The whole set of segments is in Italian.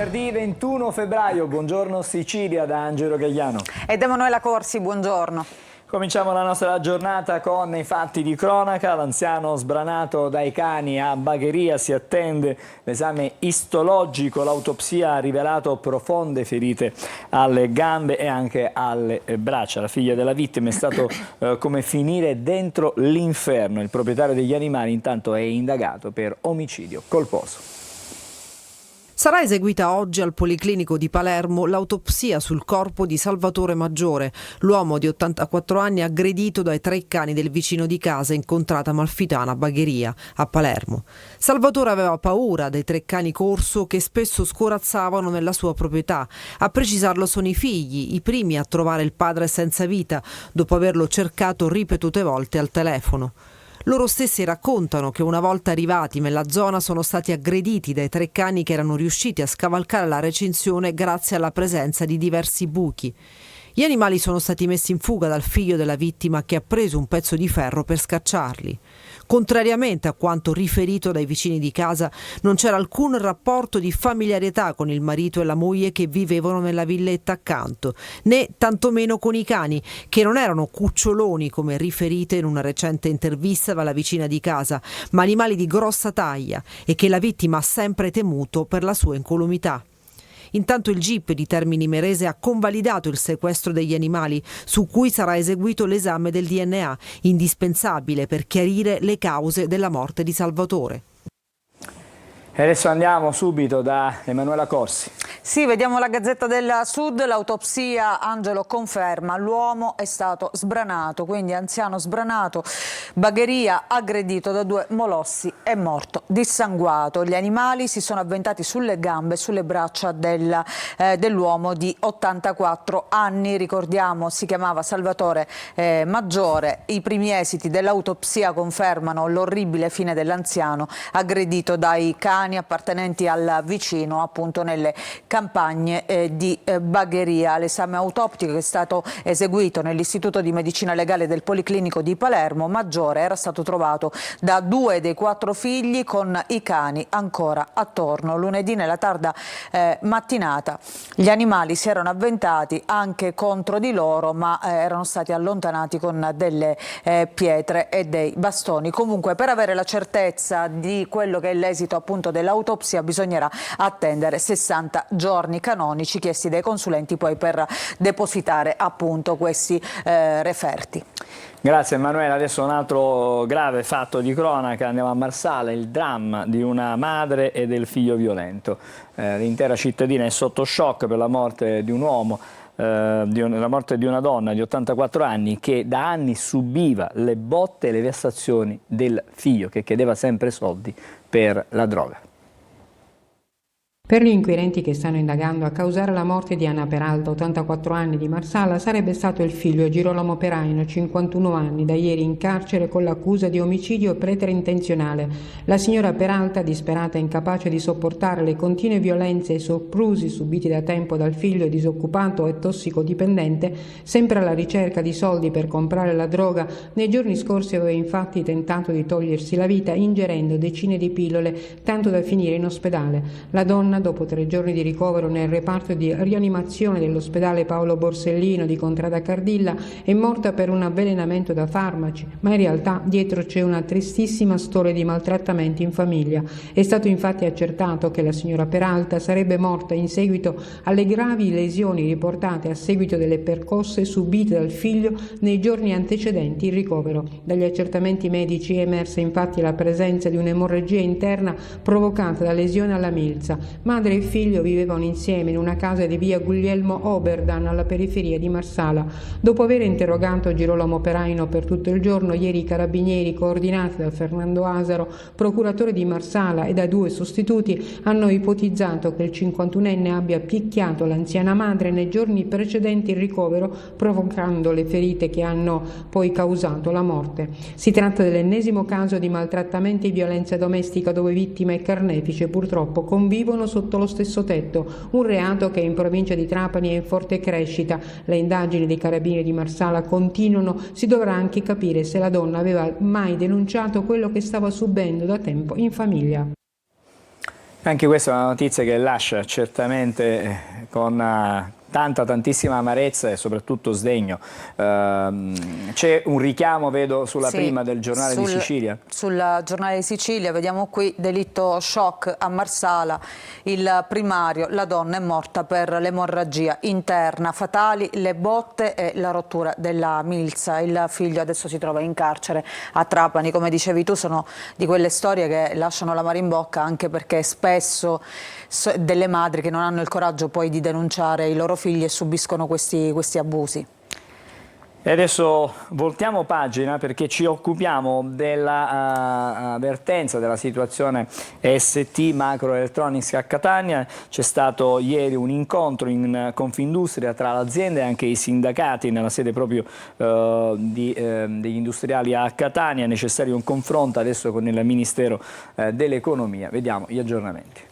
Venerdì 21 febbraio, buongiorno Sicilia da Angelo Gagliano. Ed Emanuela Corsi, buongiorno. Cominciamo la nostra giornata con i fatti di cronaca. L'anziano sbranato dai cani a Bagheria, si attende l'esame istologico. L'autopsia ha rivelato profonde ferite alle gambe e anche alle braccia. La figlia della vittima è stato come finire dentro l'inferno. Il proprietario degli animali intanto è indagato per omicidio colposo. Sarà eseguita oggi al Policlinico di Palermo l'autopsia sul corpo di Salvatore Maggiore, l'uomo di 84 anni aggredito dai 3 cani del vicino di casa in contrada Amalfitana Bagheria, a Palermo. Salvatore aveva paura dei 3 cani corso che spesso scorazzavano nella sua proprietà. A precisarlo sono i figli, i primi a trovare il padre senza vita, dopo averlo cercato ripetute volte al telefono. Loro stessi raccontano che una volta arrivati nella zona sono stati aggrediti dai 3 cani che erano riusciti a scavalcare la recinzione grazie alla presenza di diversi buchi. Gli animali sono stati messi in fuga dal figlio della vittima che ha preso un pezzo di ferro per scacciarli. Contrariamente a quanto riferito dai vicini di casa, non c'era alcun rapporto di familiarità con il marito e la moglie che vivevano nella villetta accanto, né tantomeno con i cani, che non erano cuccioloni come riferite in una recente intervista dalla vicina di casa, ma animali di grossa taglia e che la vittima ha sempre temuto per la sua incolumità. Intanto il GIP di Termini Imerese ha convalidato il sequestro degli animali, su cui sarà eseguito l'esame del DNA, indispensabile per chiarire le cause della morte di Salvatore. E adesso andiamo subito da Emanuela Corsi. Sì, vediamo la Gazzetta del Sud, l'autopsia, Angelo conferma, l'uomo è stato sbranato, quindi anziano sbranato, Bagheria aggredito da 2 molossi, è morto dissanguato. Gli animali si sono avventati sulle gambe e sulle braccia dell'uomo di 84 anni, ricordiamo si chiamava Salvatore Maggiore. I primi esiti dell'autopsia confermano l'orribile fine dell'anziano aggredito dai cani appartenenti al vicino, appunto nelle campagne di Bagheria. L'esame autoptico che è stato eseguito nell'Istituto di Medicina Legale del Policlinico di Palermo, Maggiore era stato trovato da 2 dei 4 figli con i cani ancora attorno. Lunedì nella tarda mattinata gli animali si erano avventati anche contro di loro, ma erano stati allontanati con delle pietre e dei bastoni. Comunque, per avere la certezza di quello che è l'esito appunto dell'autopsia bisognerà attendere 60 giorni canonici chiesti dai consulenti poi per depositare appunto questi referti. Grazie Emanuela, adesso un altro grave fatto di cronaca, andiamo a Marsala, il dramma di una madre e del figlio violento. L'intera cittadina è sotto shock per la morte di un uomo, la morte di una donna di 84 anni che da anni subiva le botte e le vessazioni del figlio che chiedeva sempre soldi per la droga. Per gli inquirenti che stanno indagando, a causare la morte di Anna Peralta, 84 anni, di Marsala, sarebbe stato il figlio Girolamo Peraino, 51 anni, da ieri in carcere con l'accusa di omicidio preterintenzionale. La signora Peralta, disperata e incapace di sopportare le continue violenze e soprusi subiti da tempo dal figlio disoccupato e tossicodipendente, sempre alla ricerca di soldi per comprare la droga, nei giorni scorsi aveva infatti tentato di togliersi la vita ingerendo decine di pillole, tanto da finire in ospedale. La donna, dopo 3 giorni di ricovero nel reparto di rianimazione dell'ospedale Paolo Borsellino di Contrada Cardilla, è morta per un avvelenamento da farmaci, ma in realtà dietro c'è una tristissima storia di maltrattamenti in famiglia. È stato infatti accertato che la signora Peralta sarebbe morta in seguito alle gravi lesioni riportate a seguito delle percosse subite dal figlio nei giorni antecedenti il ricovero. Dagli accertamenti medici è emersa infatti la presenza di un'emorragia interna provocata da lesione alla milza. Madre e figlio vivevano insieme in una casa di via Guglielmo Oberdan alla periferia di Marsala. Dopo aver interrogato Girolamo Peraino per tutto il giorno, ieri i carabinieri, coordinati da Fernando Asaro, procuratore di Marsala, e da 2 sostituti, hanno ipotizzato che il 51enne abbia picchiato l'anziana madre nei giorni precedenti il ricovero, provocando le ferite che hanno poi causato la morte. Si tratta dell'ennesimo caso di maltrattamenti e violenza domestica dove vittima e carnefice purtroppo convivono sotto lo stesso tetto, un reato che in provincia di Trapani è in forte crescita. Le indagini dei carabinieri di Marsala continuano, si dovrà anche capire se la donna aveva mai denunciato quello che stava subendo da tempo in famiglia. Anche questa è una notizia che lascia certamente con tantissima amarezza e soprattutto sdegno. C'è un richiamo, vedo, sulla prima del Giornale di Sicilia. Sul Giornale di Sicilia vediamo qui: delitto shock a Marsala, il primario, la donna è morta per l'emorragia interna, fatali le botte e la rottura della milza. Il figlio adesso si trova in carcere a Trapani. Come dicevi tu, sono di quelle storie che lasciano l'amaro in bocca, anche perché spesso delle madri che non hanno il coraggio poi di denunciare i loro figli e subiscono questi abusi. E adesso voltiamo pagina, perché ci occupiamo dell'avvertenza della situazione ST Microelectronics a Catania. C'è stato ieri un incontro in Confindustria tra l'azienda e anche i sindacati nella sede proprio degli industriali a Catania. È necessario un confronto adesso con il Ministero dell'Economia. Vediamo gli aggiornamenti.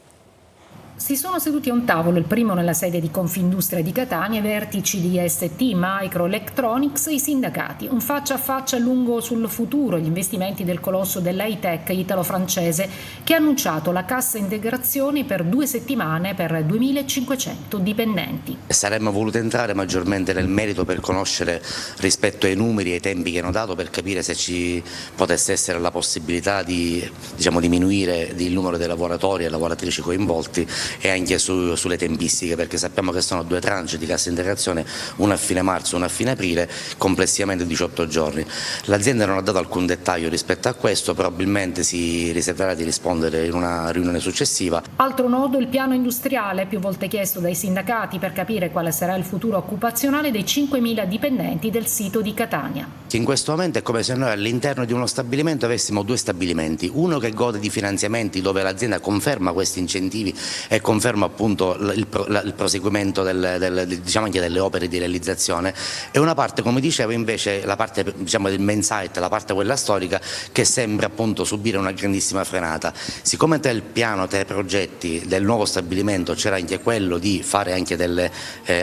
Si sono seduti a un tavolo, il primo nella sede di Confindustria di Catania, i vertici di ST Microelectronics e i sindacati. Un faccia a faccia lungo sul futuro, gli investimenti del colosso dell'high-tech italo-francese, che ha annunciato la cassa integrazione per 2 settimane per 2.500 dipendenti. Saremmo voluti entrare maggiormente nel merito per conoscere, rispetto ai numeri e ai tempi che hanno dato, per capire se ci potesse essere la possibilità di diminuire il numero dei lavoratori e lavoratrici coinvolti, e anche sulle tempistiche, perché sappiamo che sono 2 tranche di cassa integrazione, una a fine marzo e una a fine aprile, complessivamente 18 giorni. L'azienda non ha dato alcun dettaglio rispetto a questo, probabilmente si riserverà di rispondere in una riunione successiva. Altro nodo, il piano industriale, più volte chiesto dai sindacati per capire quale sarà il futuro occupazionale dei 5.000 dipendenti del sito di Catania. In questo momento è come se noi all'interno di uno stabilimento avessimo 2 stabilimenti, uno che gode di finanziamenti dove l'azienda conferma questi incentivi e conferma appunto il proseguimento anche delle opere di realizzazione, e una parte, come dicevo, invece la parte del main site, la parte quella storica, che sembra appunto subire una grandissima frenata. Siccome tra il piano, tra i progetti del nuovo stabilimento c'era anche quello di fare anche delle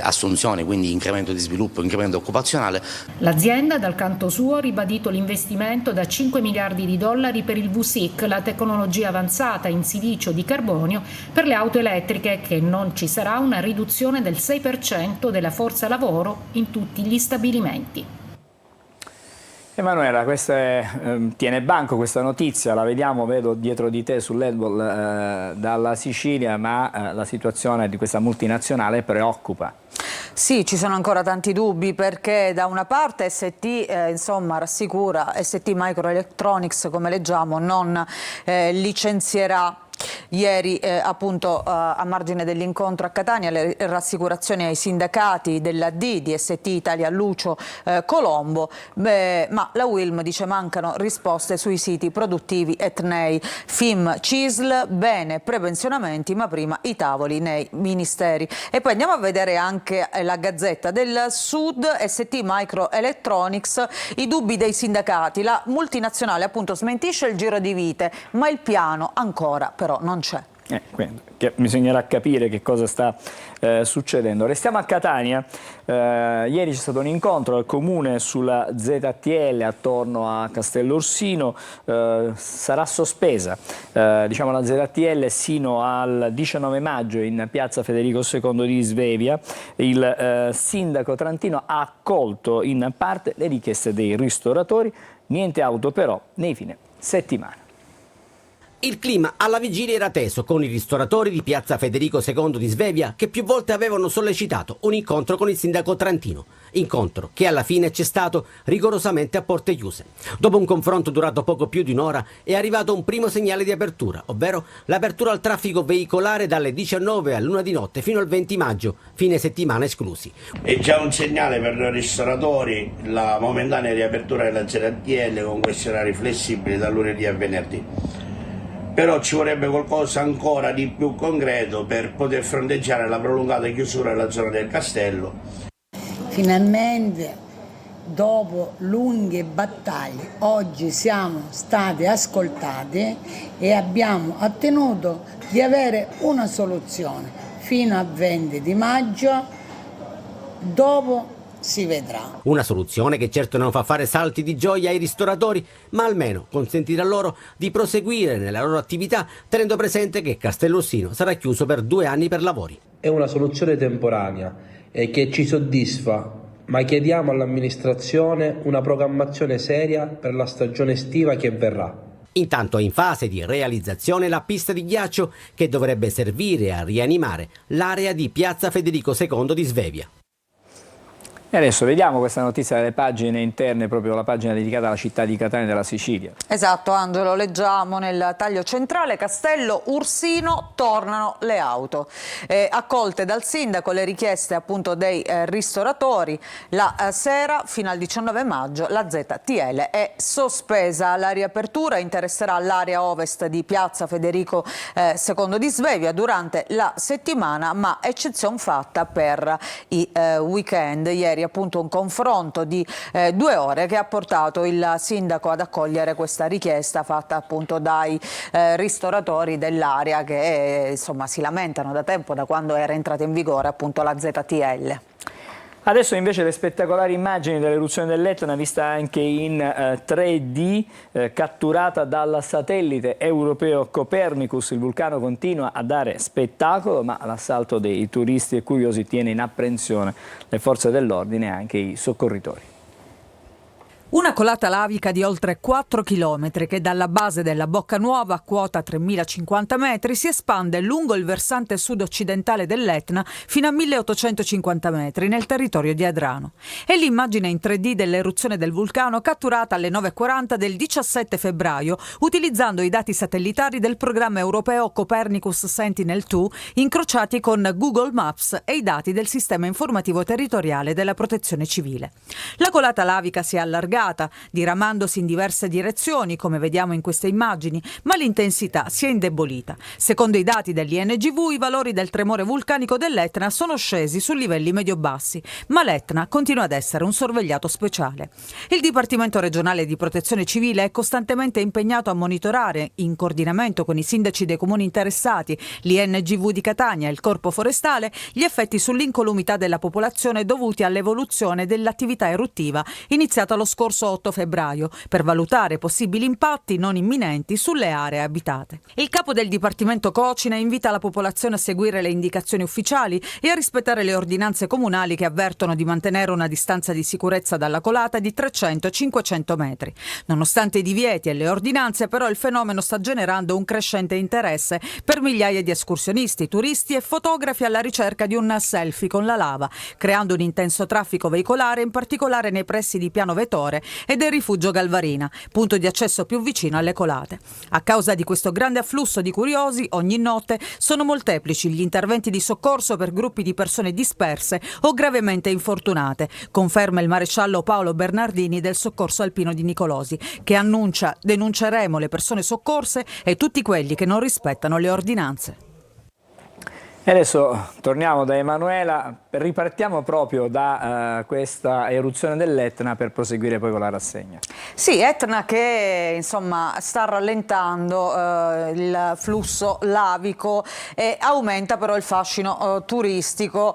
assunzioni, quindi incremento di sviluppo, incremento occupazionale. L'azienda dal canto suo ha ribadito l'investimento da 5 miliardi di dollari per il VSIC, la tecnologia avanzata in silicio di carbonio per le auto elettriche, che non ci sarà una riduzione del 6% della forza lavoro in tutti gli stabilimenti. Emanuela, tiene banco questa notizia, la vediamo, vedo dietro di te sull'Edwall dalla Sicilia, ma la situazione di questa multinazionale preoccupa. Sì, ci sono ancora tanti dubbi, perché da una parte ST rassicura, ST Microelectronics, come leggiamo, non licenzierà. Ieri appunto a margine dell'incontro a Catania le rassicurazioni ai sindacati della D di ST Italia Lucio Colombo, ma la UILM dice mancano risposte sui siti produttivi etnei. FIM CISL, bene prepensionamenti, ma prima i tavoli nei ministeri. E poi andiamo a vedere anche la Gazzetta del Sud, ST Microelectronics, i dubbi dei sindacati. La multinazionale appunto smentisce il giro di vite, ma il piano ancora però non c'è. Quindi, bisognerà capire che cosa sta succedendo. Restiamo a Catania. Ieri c'è stato un incontro al comune sulla ZTL attorno a Castellorsino. Sarà sospesa la ZTL sino al 19 maggio in piazza Federico II di Svevia. Il sindaco trentino ha accolto in parte le richieste dei ristoratori, niente auto però nei fine settimana. Il clima alla vigilia era teso con i ristoratori di piazza Federico II di Svevia, che più volte avevano sollecitato un incontro con il sindaco trentino. Incontro che alla fine c'è stato rigorosamente a porte chiuse. Dopo un confronto durato poco più di un'ora è arrivato un primo segnale di apertura, ovvero l'apertura al traffico veicolare dalle 19 all'1 di notte fino al 20 maggio, fine settimana esclusi. È già un segnale per noi ristoratori la momentanea riapertura della ZTL con questi orari flessibili da lunedì a venerdì. Però ci vorrebbe qualcosa ancora di più concreto per poter fronteggiare la prolungata chiusura della zona del castello. Finalmente, dopo lunghe battaglie, oggi siamo stati ascoltati e abbiamo ottenuto di avere una soluzione fino al 20 di maggio. Dopo si vedrà. Una soluzione che certo non fa fare salti di gioia ai ristoratori, ma almeno consentirà loro di proseguire nella loro attività, tenendo presente che Castellossino sarà chiuso per 2 anni per lavori. È una soluzione temporanea e che ci soddisfa, ma chiediamo all'amministrazione una programmazione seria per la stagione estiva che verrà. Intanto è in fase di realizzazione la pista di ghiaccio che dovrebbe servire a rianimare l'area di Piazza Federico II di Svevia. E adesso vediamo questa notizia dalle pagine interne, proprio la pagina dedicata alla città di Catania della Sicilia. Esatto, Angelo, leggiamo nel taglio centrale: Castello Ursino, tornano le auto. Accolte dal sindaco le richieste appunto dei ristoratori, la sera fino al 19 maggio la ZTL è sospesa. La riapertura interesserà l'area ovest di Piazza Federico II di Svevia durante la settimana, ma eccezione fatta per i weekend. Ieri appunto un confronto di 2 ore che ha portato il sindaco ad accogliere questa richiesta fatta appunto dai ristoratori dell'area che insomma si lamentano da tempo, da quando era entrata in vigore appunto la ZTL. Adesso invece le spettacolari immagini dell'eruzione dell'Etna vista anche in 3D, catturata dal satellite europeo Copernicus. Il vulcano continua a dare spettacolo, ma l'assalto dei turisti e curiosi tiene in apprensione le forze dell'ordine e anche i soccorritori. Una colata lavica di oltre 4 chilometri che dalla base della Bocca Nuova, a quota 3050 metri, si espande lungo il versante sud-occidentale dell'Etna fino a 1850 metri nel territorio di Adrano. È l'immagine in 3D dell'eruzione del vulcano catturata alle 9:40 del 17 febbraio utilizzando i dati satellitari del programma europeo Copernicus Sentinel-2 incrociati con Google Maps e i dati del sistema informativo territoriale della Protezione Civile. La colata lavica si è allargata, diramandosi in diverse direzioni, come vediamo in queste immagini, ma l'intensità si è indebolita. Secondo i dati dell'INGV, i valori del tremore vulcanico dell'Etna sono scesi su livelli medio-bassi, ma l'Etna continua ad essere un sorvegliato speciale. Il Dipartimento regionale di Protezione Civile è costantemente impegnato a monitorare, in coordinamento con i sindaci dei comuni interessati, l'INGV di Catania e il Corpo Forestale, gli effetti sull'incolumità della popolazione dovuti all'evoluzione dell'attività eruttiva iniziata lo scorso 8 febbraio per valutare possibili impatti non imminenti sulle aree abitate. Il capo del Dipartimento Cocina invita la popolazione a seguire le indicazioni ufficiali e a rispettare le ordinanze comunali che avvertono di mantenere una distanza di sicurezza dalla colata di 300-500 metri. Nonostante i divieti e le ordinanze, però, il fenomeno sta generando un crescente interesse per migliaia di escursionisti, turisti e fotografi alla ricerca di un selfie con la lava, creando un intenso traffico veicolare, in particolare nei pressi di Piano Vetore e del rifugio Galvarina, punto di accesso più vicino alle colate. A causa di questo grande afflusso di curiosi, ogni notte sono molteplici gli interventi di soccorso per gruppi di persone disperse o gravemente infortunate, conferma il maresciallo Paolo Bernardini del Soccorso Alpino di Nicolosi, che annuncia: denunceremo le persone soccorse e tutti quelli che non rispettano le ordinanze. E adesso torniamo da Emanuela, ripartiamo proprio da questa eruzione dell'Etna per proseguire poi con la rassegna. Sì, Etna che insomma sta rallentando il flusso lavico e aumenta però il fascino turistico,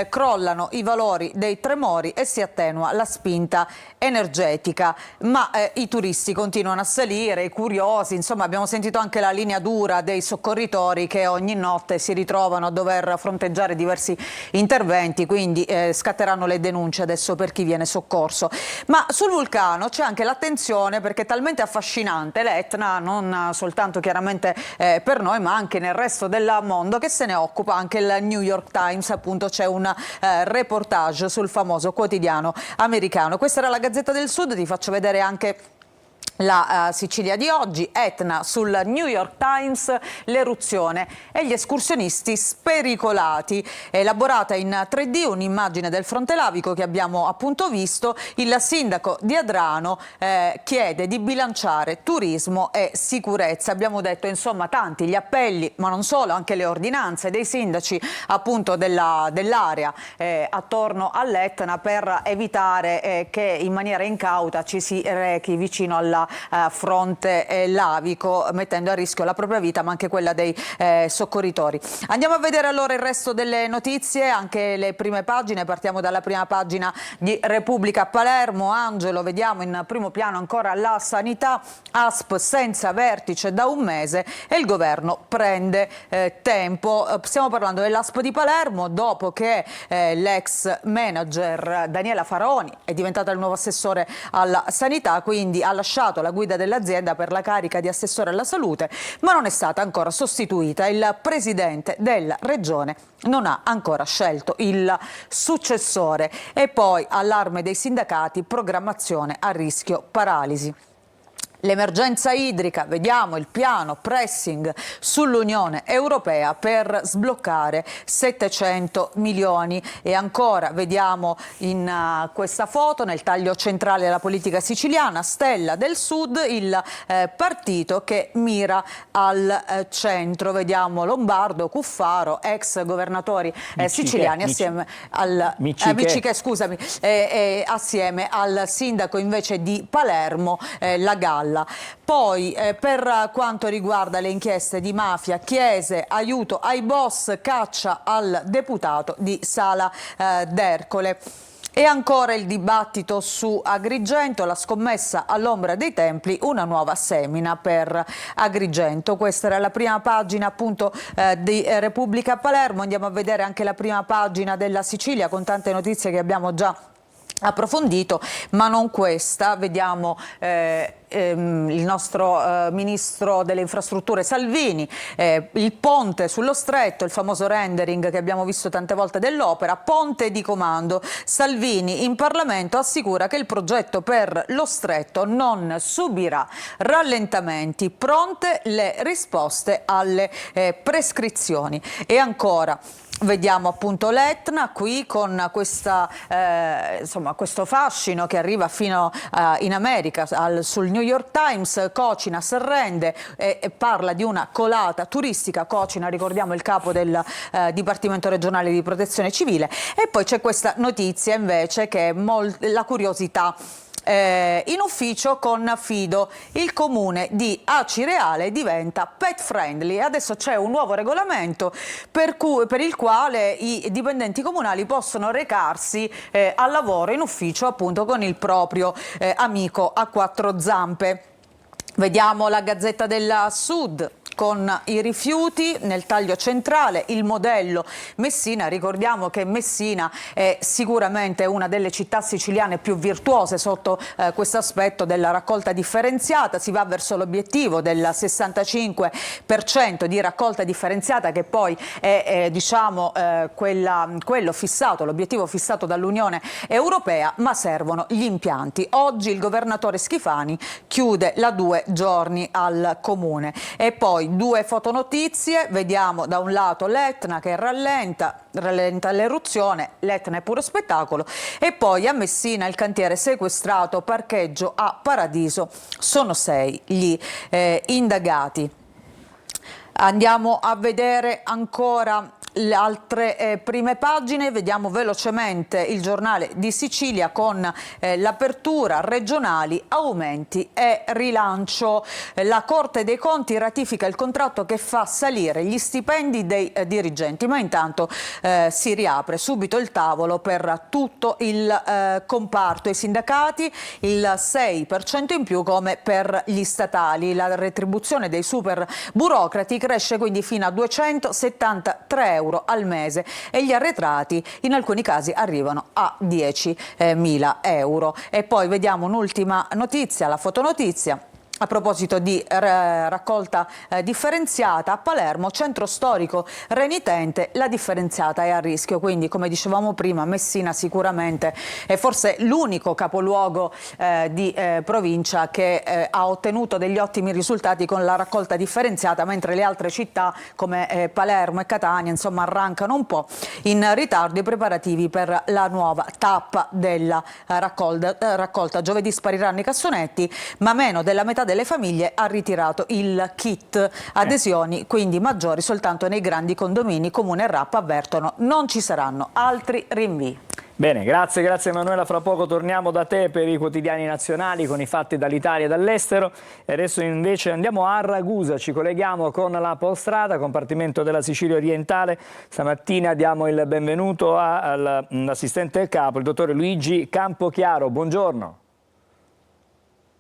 crollano i valori dei tremori e si attenua la spinta energetica, ma i turisti continuano a salire, i curiosi, insomma abbiamo sentito anche la linea dura dei soccorritori che ogni notte si ritrovano a dover fronteggiare diversi interventi, quindi scatteranno le denunce adesso per chi viene soccorso. Ma sul vulcano c'è anche l'attenzione perché è talmente affascinante l'Etna, non soltanto chiaramente per noi ma anche nel resto del mondo, che se ne occupa anche il New York Times. Appunto c'è un reportage sul famoso quotidiano americano. Questa era la Gazzetta del Sud, ti faccio vedere anche la Sicilia di oggi. Etna sul New York Times, l'eruzione e gli escursionisti spericolati. È elaborata in 3D un'immagine del fronte lavico che abbiamo appunto visto. Il sindaco di Adrano chiede di bilanciare turismo e sicurezza. Abbiamo detto insomma tanti gli appelli, ma non solo, anche le ordinanze dei sindaci appunto dell'area attorno all'Etna per evitare che in maniera incauta ci si rechi vicino alla da fronte lavico, mettendo a rischio la propria vita ma anche quella dei soccorritori. Andiamo a vedere allora il resto delle notizie, anche le prime pagine. Partiamo dalla prima pagina di Repubblica. Palermo, Angelo, vediamo in primo piano ancora la sanità, ASP senza vertice da un mese e il governo prende tempo. Stiamo parlando dell'ASP di Palermo dopo che l'ex manager Daniela Faraoni è diventata il nuovo assessore alla sanità, quindi ha lasciato la guida dell'azienda per la carica di assessore alla salute, ma non è stata ancora sostituita. Il presidente della regione non ha ancora scelto il successore. E poi allarme dei sindacati, programmazione a rischio paralisi. L'emergenza idrica, vediamo il piano pressing sull'Unione Europea per sbloccare 700 milioni e ancora vediamo in questa foto nel taglio centrale della politica siciliana Stella del Sud, il partito che mira al centro, vediamo Lombardo, Cuffaro, ex governatori siciliani assieme al assieme al sindaco invece di Palermo, La Galla. Poi per quanto riguarda le inchieste di mafia, Chiese, aiuto ai boss, caccia al deputato di Sala d'Ercole. E ancora il dibattito su Agrigento, la scommessa all'ombra dei templi, una nuova semina per Agrigento. Questa era la prima pagina appunto di Repubblica Palermo. Andiamo a vedere anche la prima pagina della Sicilia con tante notizie che abbiamo già approfondito, ma non questa. Vediamo il nostro ministro delle infrastrutture Salvini, il ponte sullo stretto, il famoso rendering che abbiamo visto tante volte dell'opera, ponte di comando. Salvini in Parlamento assicura che il progetto per lo stretto non subirà rallentamenti, pronte le risposte alle prescrizioni. E ancora vediamo appunto l'Etna qui con questa, questo fascino che arriva fino in America. Sul New York Times Cocina si arrende e parla di una colata turistica. Cocina, ricordiamo, il capo del Dipartimento regionale di protezione civile. E poi c'è questa notizia invece che è la curiosità. In ufficio con Fido, il comune di Acireale diventa pet friendly. Adesso c'è un nuovo regolamento per il quale i dipendenti comunali possono recarsi al lavoro in ufficio appunto con il proprio amico a quattro zampe. Vediamo la Gazzetta del Sud con i rifiuti nel taglio centrale, il modello Messina. Ricordiamo che Messina è sicuramente una delle città siciliane più virtuose sotto questo aspetto della raccolta differenziata. Si va verso l'obiettivo del 65% di raccolta differenziata, che poi è quello fissato, l'obiettivo fissato dall'Unione Europea, ma servono gli impianti. Oggi il governatore Schifani chiude la 2 giorni al comune. E poi due fotonotizie, vediamo da un lato l'Etna che rallenta l'eruzione, l'Etna è puro spettacolo, e poi a Messina il cantiere sequestrato, parcheggio a Paradiso, sono 6 gli indagati. Andiamo a vedere ancora le altre prime pagine, vediamo velocemente il Giornale di Sicilia con l'apertura, regionali, aumenti e rilancio. La Corte dei Conti ratifica il contratto che fa salire gli stipendi dei dirigenti, ma intanto si riapre subito il tavolo per tutto il comparto. I sindacati il 6% in più come per gli statali. La retribuzione dei super burocrati cresce quindi fino a 273 euro al mese e gli arretrati in alcuni casi arrivano a 10.000 euro. E poi vediamo un'ultima notizia, la fotonotizia. A proposito di raccolta differenziata, a Palermo, centro storico renitente, la differenziata è a rischio. Quindi, come dicevamo prima, Messina sicuramente è forse l'unico capoluogo di provincia che ha ottenuto degli ottimi risultati con la raccolta differenziata, mentre le altre città come Palermo e Catania insomma arrancano un po' in ritardo i preparativi per la nuova tappa della raccolta. Giovedì spariranno i cassonetti, ma meno della metà delle famiglie ha ritirato il kit adesioni, quindi maggiori soltanto nei grandi condomini. Comune e RAP avvertono non ci saranno altri rinvii. Bene, grazie Emanuela, fra poco torniamo da te per i quotidiani nazionali con i fatti dall'Italia e dall'estero. E adesso invece andiamo a Ragusa, ci colleghiamo con la Polstrada, compartimento della Sicilia orientale. Stamattina diamo il benvenuto all'assistente del capo, il dottore Luigi Campochiaro. Buongiorno.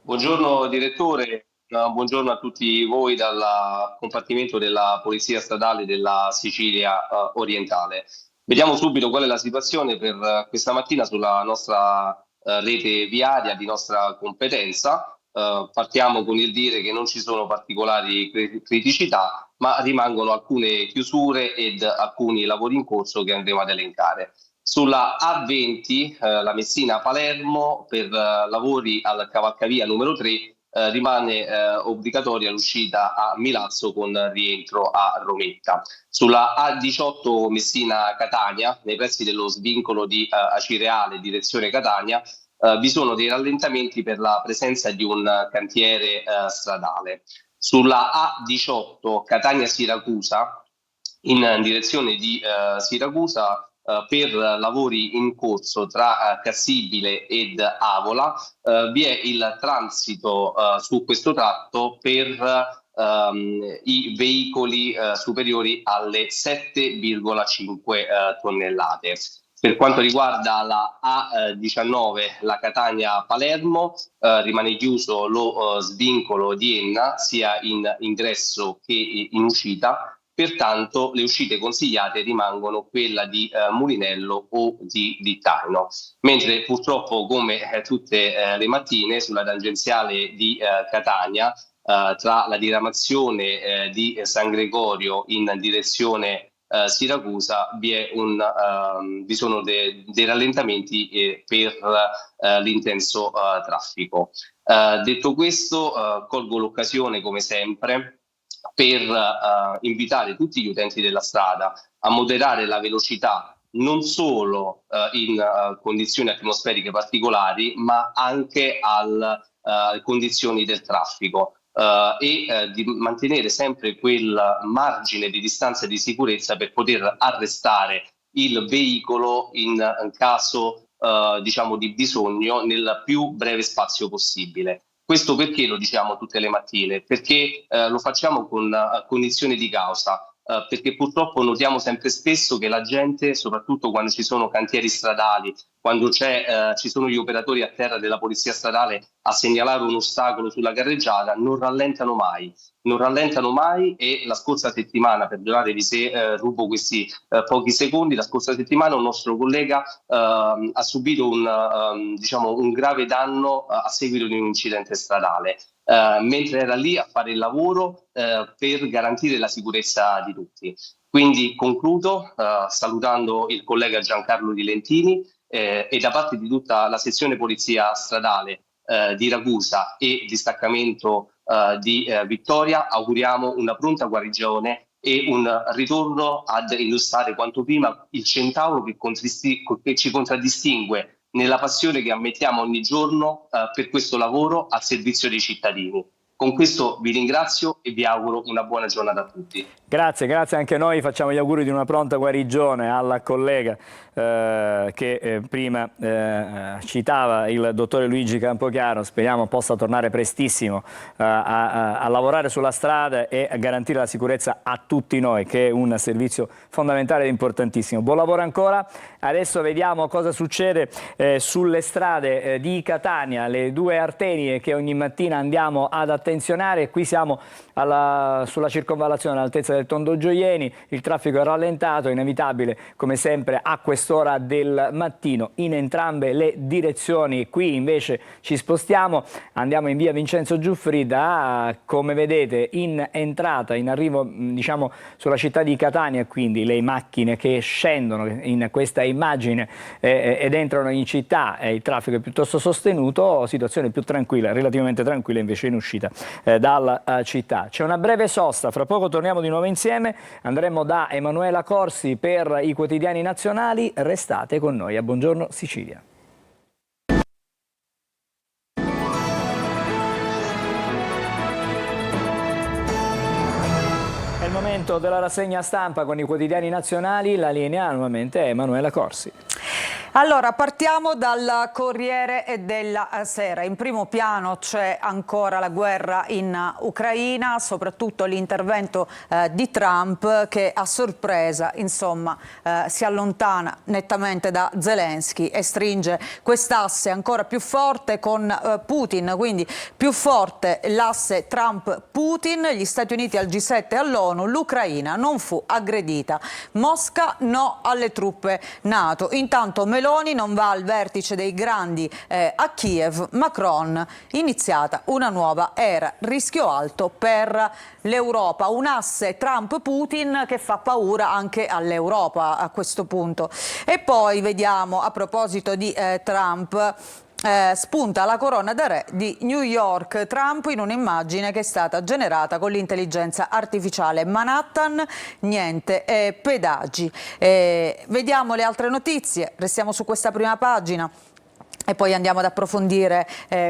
Buongiorno direttore, buongiorno a tutti voi dal compartimento della Polizia Stradale della Sicilia orientale. Vediamo subito qual è la situazione per questa mattina sulla nostra rete viaria di nostra competenza. Partiamo con il dire che non ci sono particolari criticità, ma rimangono alcune chiusure ed alcuni lavori in corso che andremo ad elencare. Sulla A20, la Messina-Palermo, per lavori al cavalcavia numero 3, rimane obbligatoria l'uscita a Milazzo con rientro a Rometta. Sulla A18 Messina-Catania, nei pressi dello svincolo di Acireale, direzione Catania, vi sono dei rallentamenti per la presenza di un cantiere stradale. Sulla A18 Catania-Siracusa, in direzione di Siracusa, per lavori in corso tra Cassibile ed Avola, vi è il transito su questo tratto per i veicoli superiori alle 7,5 tonnellate. Per quanto riguarda la A19, la Catania-Palermo, rimane chiuso lo svincolo di Enna sia in ingresso che in uscita. Pertanto le uscite consigliate rimangono quella di Mulinello o di Taino, mentre purtroppo come tutte le mattine sulla tangenziale di Catania, tra la diramazione di San Gregorio in direzione Siracusa vi sono dei rallentamenti per l'intenso traffico. Detto questo, colgo l'occasione come sempre per invitare tutti gli utenti della strada a moderare la velocità non solo in condizioni atmosferiche particolari, ma anche alle condizioni del traffico e di mantenere sempre quel margine di distanza di sicurezza per poter arrestare il veicolo in caso di bisogno nel più breve spazio possibile. Questo perché lo diciamo tutte le mattine? Perché lo facciamo con cognizione di causa, perché purtroppo notiamo sempre spesso che la gente, soprattutto quando ci sono cantieri stradali, quando ci sono gli operatori a terra della polizia stradale a segnalare un ostacolo sulla carreggiata, non rallentano mai e la scorsa settimana, perdonatevi se rubo questi pochi secondi, la scorsa settimana un nostro collega ha subito un grave danno a seguito di un incidente stradale, mentre era lì a fare il lavoro per garantire la sicurezza di tutti. Quindi concludo salutando il collega Giancarlo Di Lentini e da parte di tutta la sezione polizia stradale di Ragusa e distaccamento di Vittoria auguriamo una pronta guarigione e un ritorno ad illustrare quanto prima il centauro che ci contraddistingue nella passione che ammettiamo ogni giorno per questo lavoro al servizio dei cittadini. Con questo vi ringrazio e vi auguro una buona giornata a tutti. Grazie anche noi, facciamo gli auguri di una pronta guarigione alla collega che prima citava il dottore Luigi Campochiaro, speriamo possa tornare prestissimo a lavorare sulla strada e a garantire la sicurezza a tutti noi, che è un servizio fondamentale ed importantissimo. Buon lavoro ancora, adesso vediamo cosa succede sulle strade di Catania, le due arterie che ogni mattina andiamo ad attenzionare. Qui siamo sulla circonvallazione all'altezza del Tondo Gioieni, il traffico è rallentato, è inevitabile come sempre a quest'ora del mattino in entrambe le direzioni. Qui invece ci spostiamo, andiamo in via Vincenzo Giuffrida, come vedete in entrata, in arrivo diciamo sulla città di Catania, quindi le macchine che scendono in questa immagine ed entrano in città, il traffico è piuttosto sostenuto, situazione più tranquilla, relativamente tranquilla invece in uscita dalla città. C'è una breve sosta, fra poco torniamo di nuovo insieme, andremo da Emanuela Corsi per i quotidiani nazionali, restate con noi a Buongiorno Sicilia. È il momento della rassegna stampa con i quotidiani nazionali, la linea nuovamente è Emanuela Corsi. Allora, partiamo dal Corriere della Sera. In primo piano c'è ancora la guerra in Ucraina, soprattutto l'intervento di Trump che a sorpresa, insomma, si allontana nettamente da Zelensky e stringe quest'asse ancora più forte con Putin, quindi più forte l'asse Trump-Putin, gli Stati Uniti al G7 e all'ONU, l'Ucraina non fu aggredita, Mosca no alle truppe NATO. Intanto Meloni non va al vertice dei grandi a Kiev, Macron iniziata una nuova era, rischio alto per l'Europa, un asse Trump-Putin che fa paura anche all'Europa a questo punto. E poi vediamo, a proposito di Trump, spunta la corona da re di New York, Trump in un'immagine che è stata generata con l'intelligenza artificiale. Manhattan, niente pedaggi. Vediamo le altre notizie, restiamo su questa prima pagina e poi andiamo ad approfondire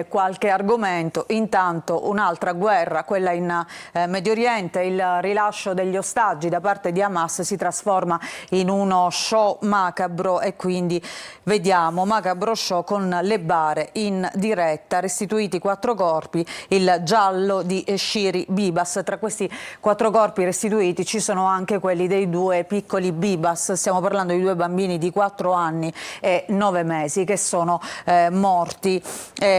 qualche argomento. Intanto un'altra guerra, quella in Medio Oriente, il rilascio degli ostaggi da parte di Hamas si trasforma in uno show macabro e quindi vediamo macabro show con le bare in diretta, restituiti 4 corpi, il giallo di Shiri Bibas. Tra questi 4 corpi restituiti ci sono anche quelli dei 2 piccoli Bibas, stiamo parlando di 2 bambini di 4 anni e 9 mesi che sono morti.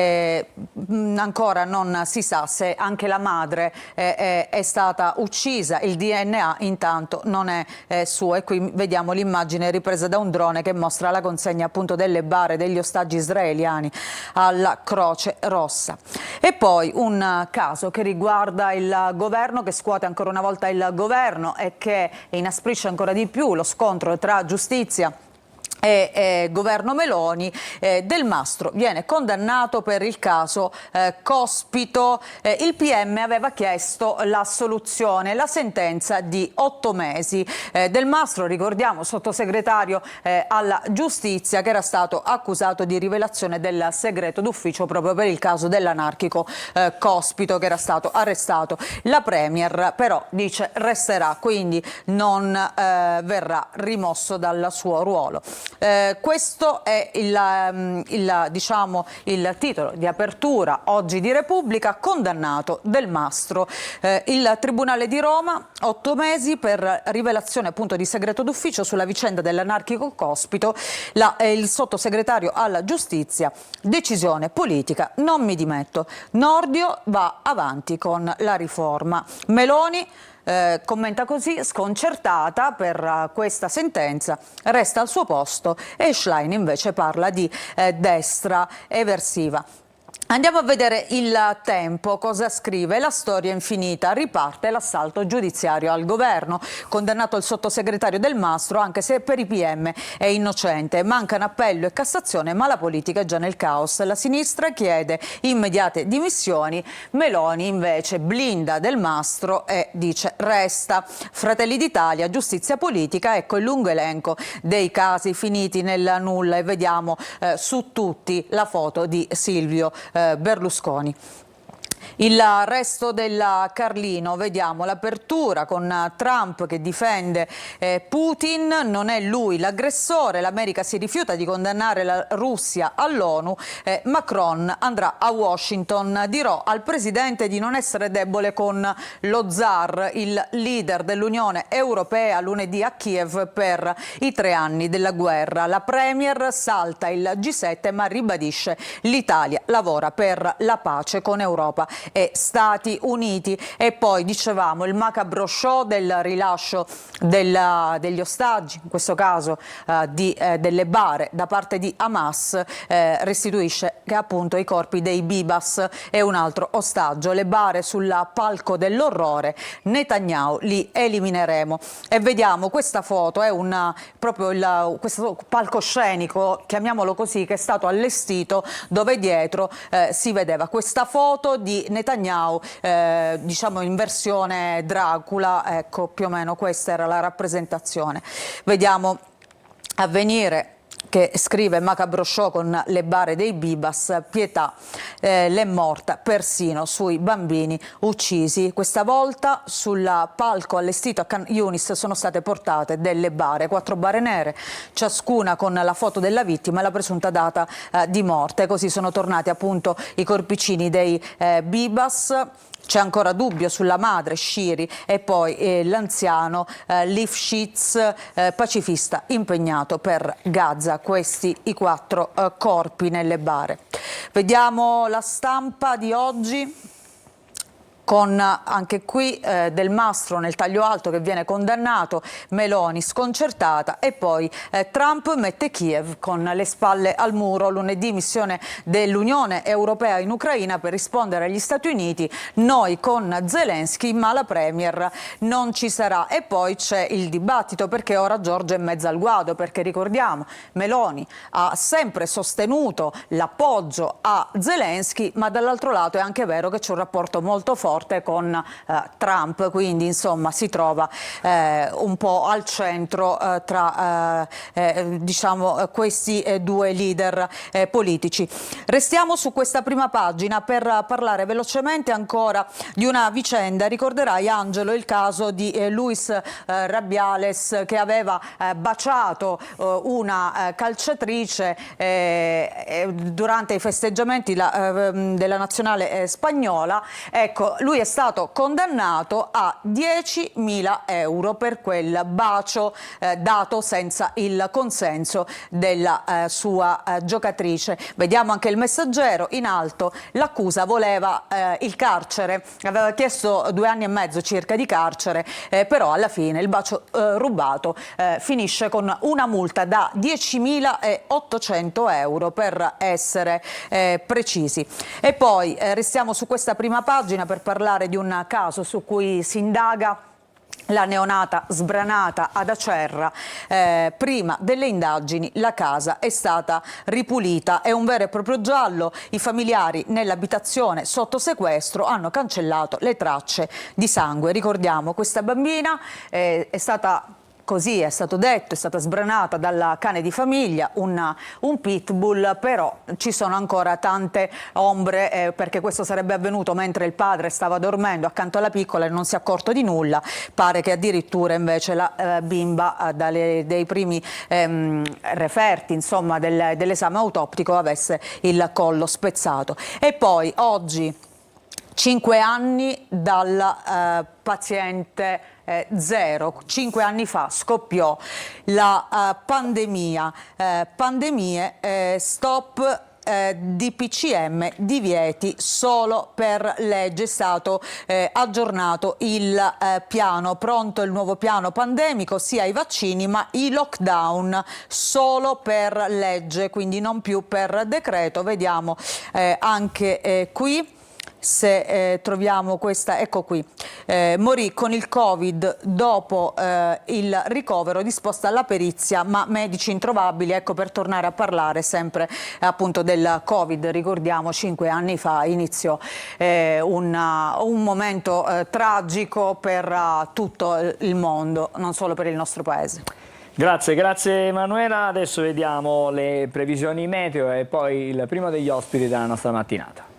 Ancora non si sa se anche la madre è stata uccisa, il DNA intanto non è suo e qui vediamo l'immagine ripresa da un drone che mostra la consegna appunto delle bare degli ostaggi israeliani alla Croce Rossa. E poi un caso che riguarda il governo, che scuote ancora una volta il governo e che inasprisce ancora di più lo scontro tra giustizia e governo Meloni. Del Mastro viene condannato per il caso Cospito. Il PM aveva chiesto l'assoluzione, la sentenza di 8 mesi. Del Mastro, ricordiamo, sottosegretario alla giustizia, che era stato accusato di rivelazione del segreto d'ufficio proprio per il caso dell'anarchico Cospito, che era stato arrestato. La Premier però dice resterà, quindi non verrà rimosso dal suo ruolo. Questo è il titolo di apertura oggi di Repubblica. Condannato Del Mastro. Il Tribunale di Roma, 8 mesi per rivelazione appunto di segreto d'ufficio sulla vicenda dell'anarchico Cospito. Il sottosegretario alla giustizia, decisione politica, non mi dimetto. Nordio va avanti con la riforma. Meloni commenta così: sconcertata per questa sentenza, resta al suo posto, e Schlein invece parla di destra eversiva. Andiamo a vedere il Tempo, cosa scrive. La storia infinita, riparte l'assalto giudiziario al governo. Condannato il sottosegretario Del Mastro, anche se per i PM è innocente. Mancano appello e Cassazione, ma la politica è già nel caos. La sinistra chiede immediate dimissioni. Meloni invece blinda Del Mastro e dice resta. Fratelli d'Italia, giustizia politica, ecco il lungo elenco dei casi finiti nel nulla, e vediamo su tutti la foto di Silvio Berlusconi. Il resto del Carlino, vediamo l'apertura con Trump che difende Putin, non è lui l'aggressore, l'America si rifiuta di condannare la Russia all'ONU, Macron andrà a Washington, dirò al presidente di non essere debole con lo zar, il leader dell'Unione Europea lunedì a Kiev per i 3 anni della guerra. La Premier salta il G7 ma ribadisce l'Italia lavora per la pace con Europa e Stati Uniti. E poi dicevamo il macabro show del rilascio degli ostaggi, in questo caso delle bare da parte di Hamas, restituisce che appunto i corpi dei Bibas e un altro ostaggio, le bare sul palco dell'orrore. Netanyahu li elimineremo. E vediamo questa foto, è proprio questo palcoscenico, chiamiamolo così, che è stato allestito, dove dietro si vedeva questa foto di Netanyahu, diciamo in versione Dracula, ecco più o meno questa era la rappresentazione. Vediamo Avvenire. che scrive Macabro Show con le bare dei Bibas, pietà, l'è morta persino sui bambini uccisi. Questa volta sul palco allestito a Khan Yunis sono state portate delle bare, 4 bare nere, ciascuna con la foto della vittima e la presunta data di morte. Così sono tornati appunto i corpicini dei Bibas. C'è ancora dubbio sulla madre, Shiri, e poi l'anziano Lifshitz, pacifista impegnato per Gaza. Questi i 4 corpi nelle bare. Vediamo la stampa di oggi, con anche qui Del Mastro nel taglio alto che viene condannato, Meloni sconcertata e poi Trump mette Kiev con le spalle al muro. Lunedì missione dell'Unione Europea in Ucraina per rispondere agli Stati Uniti, noi con Zelensky ma la Premier non ci sarà. E poi c'è il dibattito perché ora Giorgia è in mezzo al guado, perché ricordiamo Meloni ha sempre sostenuto l'appoggio a Zelensky, ma dall'altro lato è anche vero che c'è un rapporto molto forte con Trump, quindi insomma si trova un po' al centro tra diciamo questi due leader politici. Restiamo su questa prima pagina per parlare velocemente ancora di una vicenda. Ricorderai, Angelo, il caso di Luis Rubiales, che aveva baciato una calciatrice durante i festeggiamenti della nazionale spagnola. Ecco, lui è stato condannato a 10.000 euro per quel bacio dato senza il consenso della sua giocatrice. Vediamo anche il Messaggero in alto. L'accusa voleva il carcere, aveva chiesto 2 anni e mezzo circa di carcere, però alla fine il bacio rubato finisce con una multa da 10.800 euro per essere precisi. E poi restiamo su questa prima pagina per parlare di un caso su cui si indaga. La neonata sbranata ad Acerra, prima delle indagini la casa è stata ripulita, è un vero e proprio giallo. I familiari nell'abitazione sotto sequestro hanno cancellato le tracce di sangue. Ricordiamo, questa bambina è stata, così è stato detto, è stata sbranata dal cane di famiglia, un pitbull, però ci sono ancora tante ombre perché questo sarebbe avvenuto mentre il padre stava dormendo accanto alla piccola e non si è accorto di nulla. Pare che addirittura invece la bimba dei primi referti, insomma, dell'esame autoptico avesse il collo spezzato. E poi oggi 5 anni dal paziente zero. 5 anni fa scoppiò la pandemia. Stop DPCM, divieti solo per legge. È stato aggiornato il piano, pronto il nuovo piano pandemico, sia i vaccini ma i lockdown solo per legge, quindi non più per decreto. Vediamo anche qui se troviamo questa, ecco qui, morì con il Covid dopo il ricovero, disposta alla perizia ma medici introvabili. Ecco, per tornare a parlare sempre appunto del Covid, ricordiamo 5 anni fa iniziò un momento tragico per tutto il mondo, non solo per il nostro paese. Grazie Emanuela. Adesso vediamo le previsioni meteo e poi il primo degli ospiti della nostra mattinata.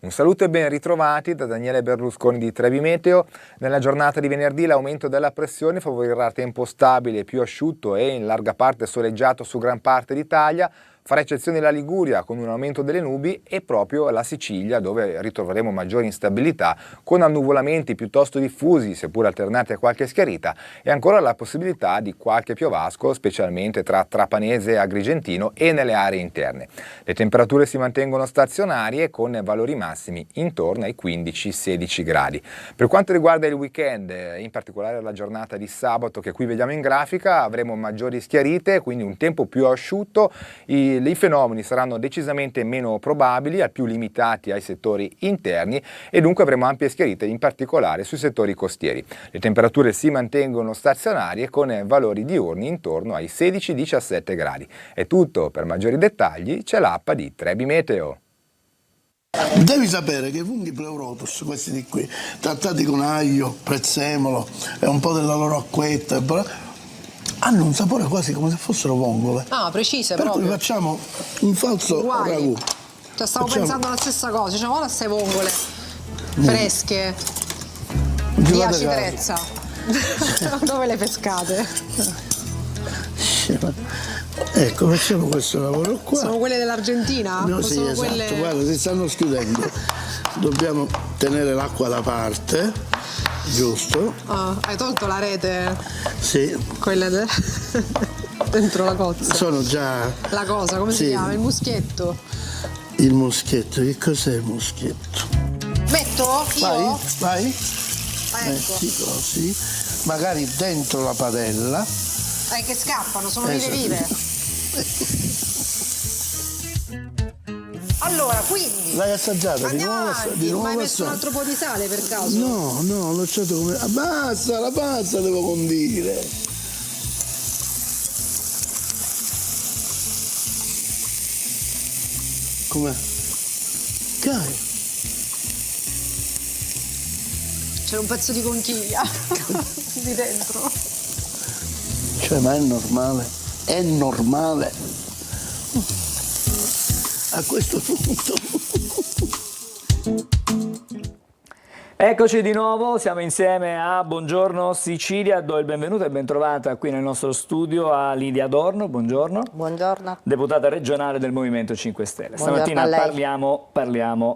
Un saluto e ben ritrovati da Daniele Berlusconi di Trebi Meteo. Nella giornata di venerdì l'aumento della pressione favorirà tempo stabile, più asciutto e in larga parte soleggiato su gran parte d'Italia. Farà eccezione la Liguria con un aumento delle nubi e proprio la Sicilia, dove ritroveremo maggiore instabilità con annuvolamenti piuttosto diffusi, seppur alternati a qualche schiarita, e ancora la possibilità di qualche piovasco, specialmente tra Trapanese e Agrigentino e nelle aree interne. Le temperature si mantengono stazionarie con valori massimi intorno ai 15-16 gradi. Per quanto riguarda il weekend, in particolare la giornata di sabato che qui vediamo in grafica, avremo maggiori schiarite, quindi un tempo più asciutto. I fenomeni saranno decisamente meno probabili, al più limitati ai settori interni, e dunque avremo ampie schiarite, in particolare sui settori costieri. Le temperature si mantengono stazionarie con valori diurni intorno ai 16-17 gradi. È tutto, per maggiori dettagli c'è l'app di Trebi Meteo. Devi sapere che i funghi pleurotus, questi di qui, trattati con aglio, prezzemolo e un po' della loro acquetta, hanno un sapore quasi come se fossero vongole. Ah, precise per proprio. cui facciamo un falso Uguali. ragù. Cioè, stavo pensando alla stessa cosa, diciamo, guarda queste vongole fresche, di acidezza. Dove le pescate? Ecco, facciamo questo lavoro qua. Sono quelle dell'Argentina? No, sì, sono esatto, quelle... guarda, si stanno schiudendo. Dobbiamo tenere l'acqua da parte, giusto? Ah, hai tolto la rete? Sì. Quella dentro la cozza. Sono già... La cosa, come si chiama? Il muschietto. Il muschietto, che cos'è il muschietto? Metto? Io? Vai. Ecco. Metti così, magari dentro la padella. Che scappano, sono vive. Allora, quindi... L'hai assaggiata? Andiamo avanti, ma hai messo un altro po' di sale per caso? No, l'ho lasciato come... Basta, la pasta devo condire. Com'è? Cai. C'è un pezzo di conchiglia di dentro. Cioè, ma è normale? È normale? A questo punto... Eccoci di nuovo, siamo insieme a Buongiorno Sicilia, do il benvenuto e bentrovata qui nel nostro studio a Lidia Adorno, buongiorno. Buongiorno. Deputata regionale del Movimento 5 Stelle. Stamattina parliamo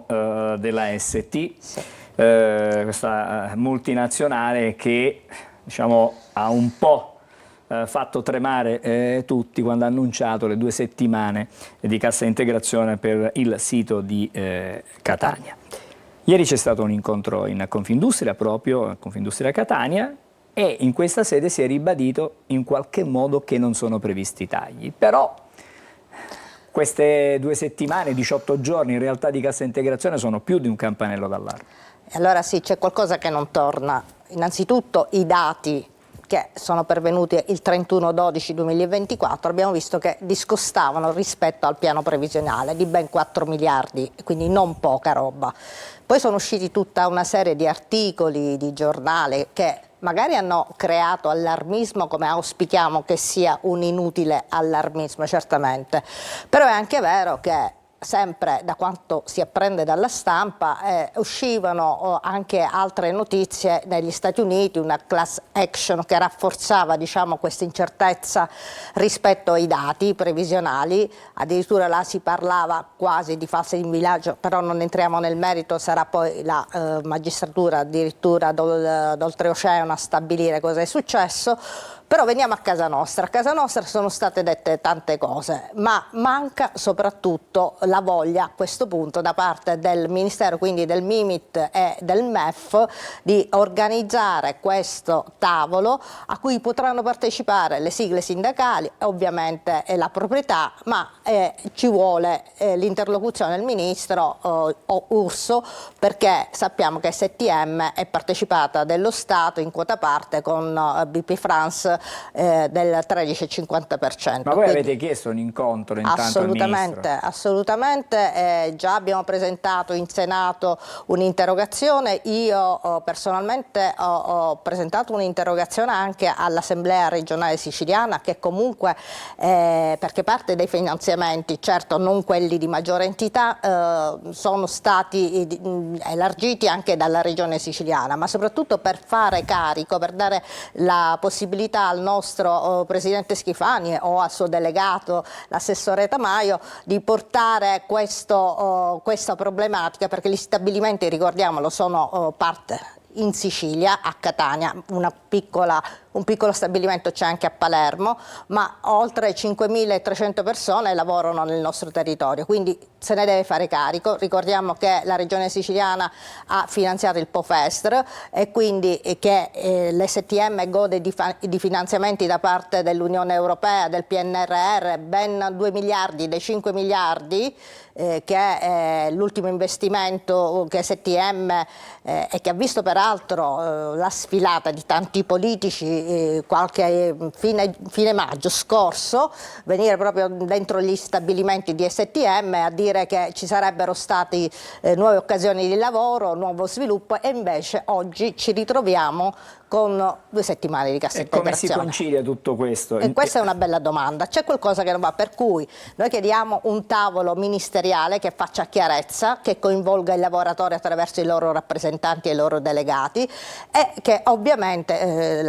della ST, sì. Questa multinazionale che diciamo, ha un po' fatto tremare tutti quando ha annunciato le 2 settimane di cassa integrazione per il sito di Catania. Ieri c'è stato un incontro in Confindustria, proprio a Confindustria Catania, e in questa sede si è ribadito in qualche modo che non sono previsti tagli. Però queste 2 settimane, 18 giorni in realtà di cassa integrazione sono più di un campanello d'allarme. Allora sì, c'è qualcosa che non torna. Innanzitutto i dati che sono pervenuti il 31/12/2024 abbiamo visto che discostavano rispetto al piano previsionale di ben 4 miliardi, quindi non poca roba. Poi sono usciti tutta una serie di articoli di giornale che magari hanno creato allarmismo, come auspichiamo che sia un inutile allarmismo, certamente, però è anche vero che sempre da quanto si apprende dalla stampa uscivano anche altre notizie negli Stati Uniti, una class action che rafforzava diciamo, questa incertezza rispetto ai dati previsionali, addirittura là si parlava quasi di false in bilancio, però non entriamo nel merito, sarà poi la magistratura addirittura d'oltreoceano a stabilire cosa è successo. Però veniamo a casa nostra sono state dette tante cose, ma manca soprattutto la voglia a questo punto da parte del Ministero, quindi del Mimit e del MEF, di organizzare questo tavolo a cui potranno partecipare le sigle sindacali, ovviamente la proprietà, ma ci vuole l'interlocuzione del Ministro Urso, perché sappiamo che STM è partecipata dello Stato in quota parte con BP France del 13,50%. Ma voi avete chiesto un incontro intanto al Ministro? Assolutamente, già abbiamo presentato in Senato un'interrogazione, io personalmente ho presentato un'interrogazione anche all'Assemblea regionale siciliana che comunque, perché parte dei finanziamenti, certo non quelli di maggiore entità, sono stati elargiti anche dalla regione siciliana, ma soprattutto per fare carico, per dare la possibilità al nostro presidente Schifani o al suo delegato, l'assessore Tamaio, di portare questa problematica, perché gli stabilimenti, ricordiamolo, sono parte in Sicilia, a Catania, un piccolo stabilimento c'è anche a Palermo, ma oltre 5.300 persone lavorano nel nostro territorio, quindi se ne deve fare carico. Ricordiamo che la regione siciliana ha finanziato il POFESTR e quindi che l'STM gode di finanziamenti da parte dell'Unione Europea, del PNRR, ben 2 miliardi dei 5 miliardi che è l'ultimo investimento che STM e che ha visto peraltro la sfilata di tanti politici qualche fine maggio scorso, venire proprio dentro gli stabilimenti di STM a dire che ci sarebbero stati nuove occasioni di lavoro, nuovo sviluppo, e invece oggi ci ritroviamo con 2 settimane di cassa integrazione. Come si concilia tutto questo? E questa è una bella domanda. C'è qualcosa che non va, per cui noi chiediamo un tavolo ministeriale che faccia chiarezza, che coinvolga i lavoratori attraverso i loro rappresentanti e i loro delegati, e che ovviamente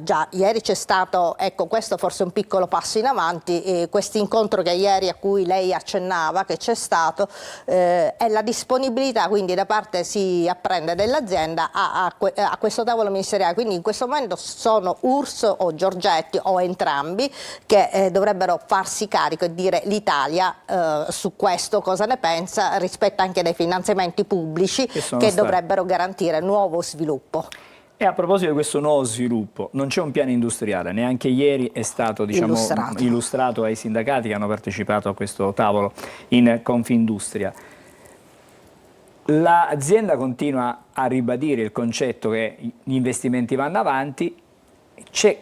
già ieri c'è stato, ecco, questo forse è un piccolo passo in avanti, questo incontro che ieri a cui lei accennava che c'è stato, è la disponibilità quindi da parte, si apprende, dell'azienda a questo tavolo ministeriale. Quindi in questo momento sono URSS o Giorgetti o entrambi che dovrebbero farsi carico e dire l'Italia su questo cosa ne pensa, rispetto anche dei finanziamenti pubblici che dovrebbero garantire nuovo sviluppo. E a proposito di questo nuovo sviluppo, non c'è un piano industriale, neanche ieri è stato illustrato ai sindacati che hanno partecipato a questo tavolo in Confindustria. L'azienda continua a ribadire il concetto che gli investimenti vanno avanti,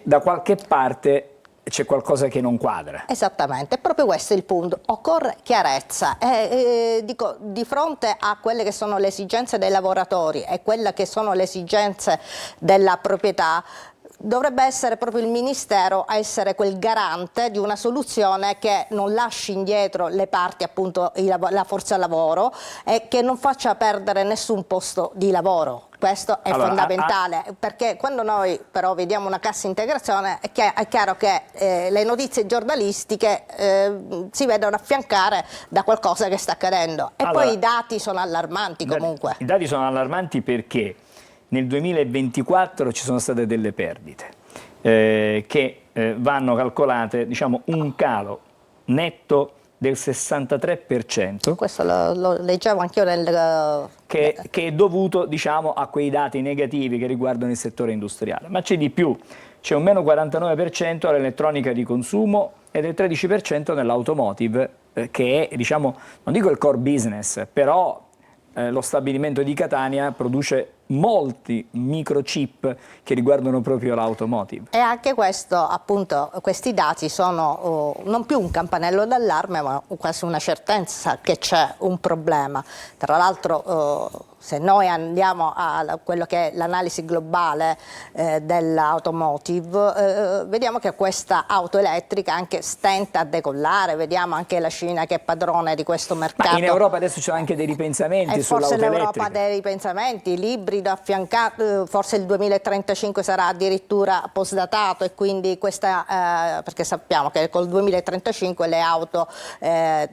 da qualche parte c'è qualcosa che non quadra. Esattamente, proprio questo è il punto. Occorre chiarezza. Dico, di fronte a quelle che sono le esigenze dei lavoratori e quelle che sono le esigenze della proprietà, dovrebbe essere proprio il Ministero a essere quel garante di una soluzione che non lasci indietro le parti, appunto la forza lavoro, e che non faccia perdere nessun posto di lavoro. Questo è fondamentale, perché quando noi però vediamo una cassa integrazione è chiaro che le notizie giornalistiche si vedono affiancare da qualcosa che sta accadendo. E poi i dati sono allarmanti comunque. I dati sono allarmanti perché nel 2024 ci sono state delle perdite che vanno calcolate, diciamo, un calo netto del 63%. Questo lo leggevo anch'io che è dovuto, diciamo, a quei dati negativi che riguardano il settore industriale. Ma c'è di più, c'è un meno 49% all'elettronica di consumo e del 13% nell'automotive, che è, diciamo, non dico il core business, però lo stabilimento di Catania produce molti microchip che riguardano proprio l'automotive. E anche questo, appunto, questi dati sono non più un campanello d'allarme, ma quasi una certezza che c'è un problema. Tra l'altro, se noi andiamo a quello che è l'analisi globale dell'automotive, vediamo che questa auto elettrica anche stenta a decollare, vediamo anche la Cina che è padrone di questo mercato. Ma in Europa adesso ci sono anche dei ripensamenti sull'auto elettrica. Forse l'Europa ha dei ripensamenti, l'ibrido affiancato, forse il 2035 sarà addirittura postdatato, e quindi questa, perché sappiamo che col 2035 le auto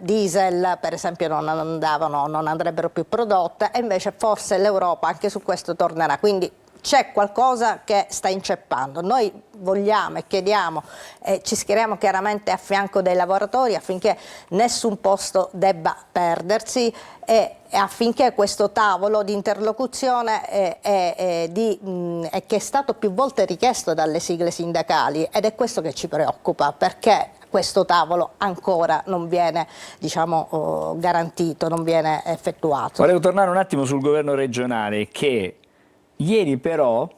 diesel per esempio non andrebbero più prodotte, e invece forse l'Europa anche su questo tornerà, quindi c'è qualcosa che sta inceppando. Noi vogliamo e chiediamo e ci schieriamo chiaramente a fianco dei lavoratori affinché nessun posto debba perdersi e affinché questo tavolo di interlocuzione che è stato più volte richiesto dalle sigle sindacali, ed è questo che ci preoccupa, perché questo tavolo ancora non viene, diciamo, garantito, non viene effettuato. Vorrei tornare un attimo sul governo regionale, che ieri però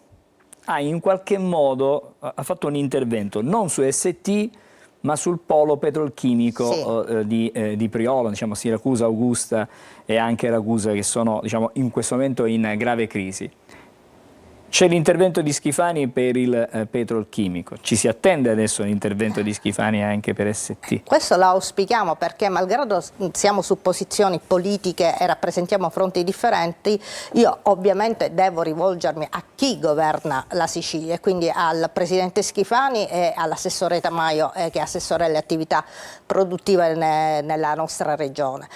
ha in qualche modo fatto un intervento non su ST ma sul polo petrolchimico di Priolo, diciamo Siracusa, Augusta e anche Ragusa, che sono, diciamo, in questo momento in grave crisi. C'è l'intervento di Schifani per il petrolchimico, ci si attende adesso l'intervento di Schifani anche per ST? Questo lo auspichiamo, perché malgrado siamo su posizioni politiche e rappresentiamo fronti differenti, io ovviamente devo rivolgermi a chi governa la Sicilia, quindi al presidente Schifani e all'assessore Tamaio, che è assessore alle attività produttive nella nostra regione.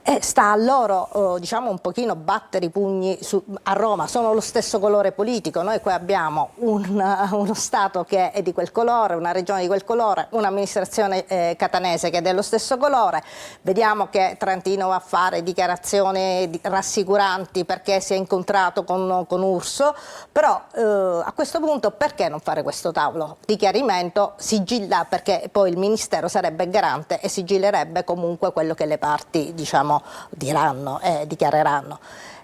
E sta a loro, diciamo, un pochino battere i pugni a Roma. Sono lo stesso colore politico. Noi qui abbiamo uno Stato che è di quel colore, una regione di quel colore, un'amministrazione catanese che è dello stesso colore. Vediamo che Trentino va a fare dichiarazioni rassicuranti perché si è incontrato con Urso, però a questo punto perché non fare questo tavolo di chiarimento, sigilla, perché poi il Ministero sarebbe garante e sigillerebbe comunque quello che le parti, diciamo, diranno e dichiareranno.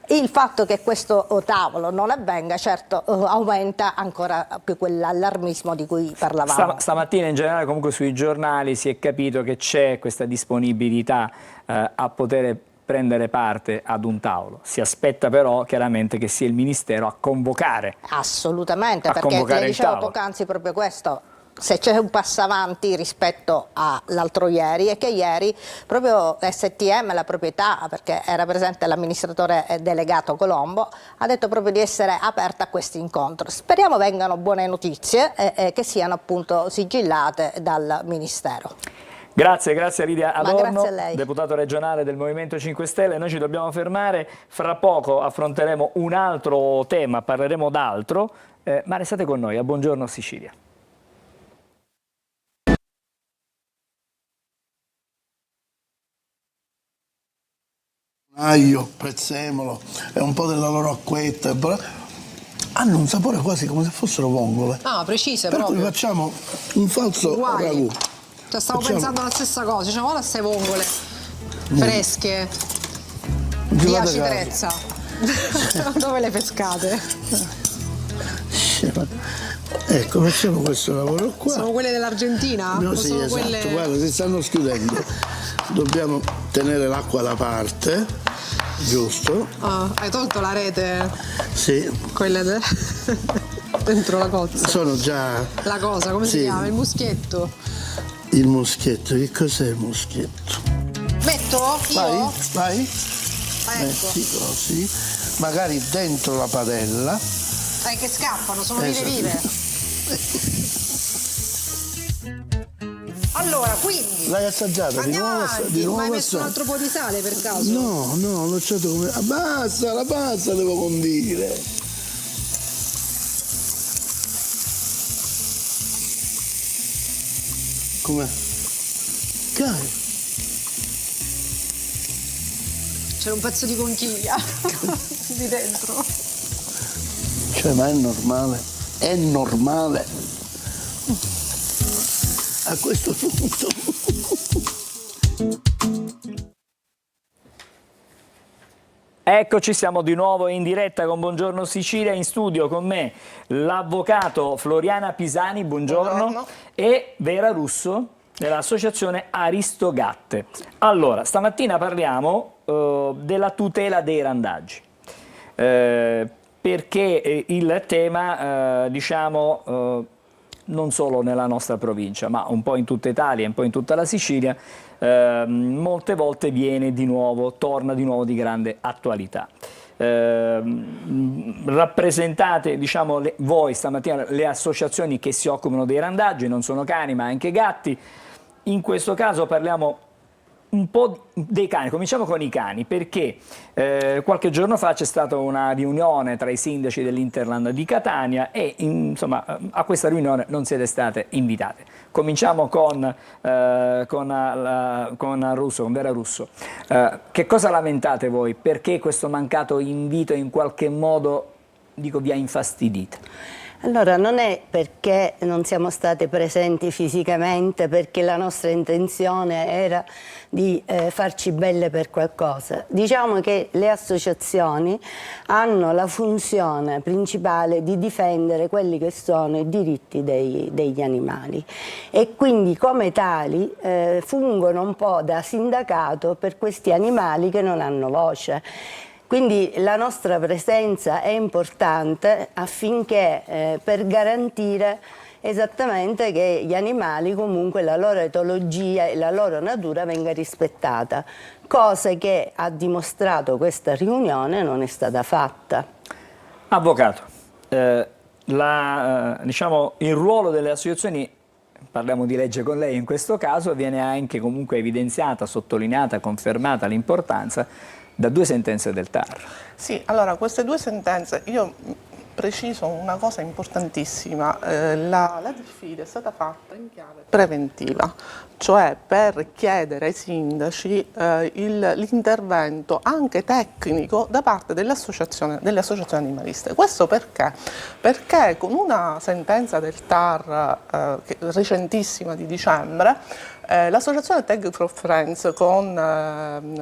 Il fatto che questo tavolo non avvenga certo aumenta ancora più quell'allarmismo di cui parlavamo. Stamattina in generale comunque sui giornali si è capito che c'è questa disponibilità a poter prendere parte ad un tavolo. Si aspetta però chiaramente che sia il Ministero a convocare. Assolutamente, perché le dicevo poc'anzi proprio questo. Se c'è un passo avanti rispetto all'altro ieri è che ieri proprio STM, la proprietà, perché era presente l'amministratore delegato Colombo, ha detto proprio di essere aperta a questo incontro. Speriamo vengano buone notizie e che siano appunto sigillate dal Ministero. Grazie Lidia Adorno, grazie a lei. deputato regionale del Movimento 5 Stelle. Noi ci dobbiamo fermare, fra poco affronteremo un altro tema, parleremo d'altro, ma restate con noi a Buongiorno Sicilia. Aglio, prezzemolo e un po' della loro acquetta, hanno un sapore quasi come se fossero vongole. Ah, precise per proprio. Cui facciamo un falso ragù. Cioè, stavo pensando la stessa cosa, diciamo, guarda queste vongole fresche di acidezza. Dove le pescate? Ecco, facciamo questo lavoro qua. Sono quelle dell'Argentina? No, sì, esatto, quelle... guarda, si stanno schiudendo. Dobbiamo tenere l'acqua da parte, giusto? Ah, hai tolto la rete? Sì. Quelle dentro la cozza? Sono già... La cosa, come si chiama? Il muschietto? Il muschietto, che cos'è il muschietto? Metto? Io? Vai. Ecco. Metti così, magari dentro la padella. Che scappano, sono vive. Allora, quindi... L'hai assaggiata? Andiamo avanti. Di nuovo Ma hai messo un altro po' di sale per caso? No, l'ho lasciato come... Basta, la pasta devo condire. Com'è? Cari. C'era un pezzo di conchiglia di dentro. Cioè, ma è normale? È normale? A questo punto. Eccoci, siamo di nuovo in diretta con Buongiorno Sicilia, in studio con me l'avvocato Floriana Pisani, buongiorno, e Vera Russo dell'associazione Aristogatte. Allora, stamattina parliamo della tutela dei randaggi, perché il tema, non solo nella nostra provincia, ma un po' in tutta Italia, un po' in tutta la Sicilia, molte volte torna di nuovo di grande attualità. Rappresentate, voi stamattina, le associazioni che si occupano dei randaggi, non sono cani ma anche gatti. In questo caso parliamo un po' dei cani, cominciamo con i cani, perché qualche giorno fa c'è stata una riunione tra i sindaci dell'Interland di Catania e insomma a questa riunione non siete state invitate. Cominciamo con Vera Russo. Che cosa lamentate voi? Perché questo mancato invito in qualche modo, vi ha infastidito? Allora, non è perché non siamo state presenti fisicamente, perché la nostra intenzione era di farci belle per qualcosa. Diciamo che le associazioni hanno la funzione principale di difendere quelli che sono i diritti degli animali e quindi come tali fungono un po' da sindacato per questi animali che non hanno voce. Quindi la nostra presenza è importante affinché per garantire esattamente che gli animali, comunque la loro etologia e la loro natura venga rispettata, cosa che ha dimostrato questa riunione non è stata fatta. Avvocato, il ruolo delle associazioni, parliamo di legge con lei in questo caso, viene anche comunque evidenziata, sottolineata, confermata l'importanza da 2 sentenze del TAR. Sì, allora queste 2 sentenze, io preciso una cosa importantissima, la diffida è stata fatta in chiave preventiva, cioè per chiedere ai sindaci l'intervento anche tecnico da parte delle associazioni animaliste. Questo perché? Perché con una sentenza del TAR recentissima di dicembre L'associazione Tag for Friends con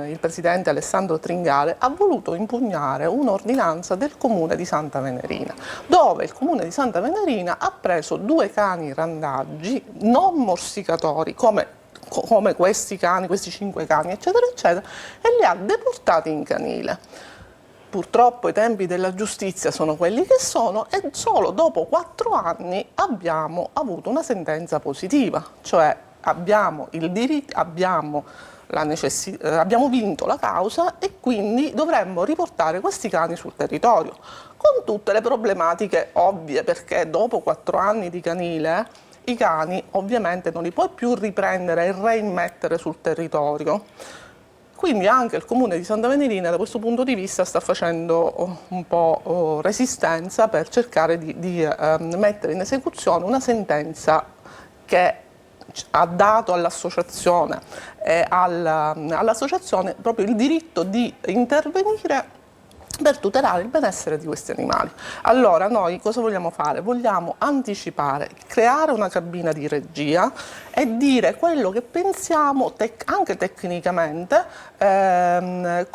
il presidente Alessandro Tringale ha voluto impugnare un'ordinanza del comune di Santa Venerina, dove il comune di Santa Venerina ha preso 2 cani randaggi non morsicatori come questi cani, questi 5 cani eccetera eccetera, e li ha deportati in canile. Purtroppo i tempi della giustizia sono quelli che sono e solo dopo 4 anni abbiamo avuto una sentenza positiva, cioè abbiamo il diritto, abbiamo vinto la causa e quindi dovremmo riportare questi cani sul territorio, con tutte le problematiche ovvie, perché dopo 4 anni di canile i cani ovviamente non li puoi più riprendere e reimmettere sul territorio. Quindi anche il comune di Santa Venerina da questo punto di vista sta facendo un po' resistenza per cercare di mettere in esecuzione una sentenza che ha dato all'associazione proprio il diritto di intervenire per tutelare il benessere di questi animali. Allora noi cosa vogliamo fare? Vogliamo anticipare, creare una cabina di regia e dire quello che pensiamo anche tecnicamente ai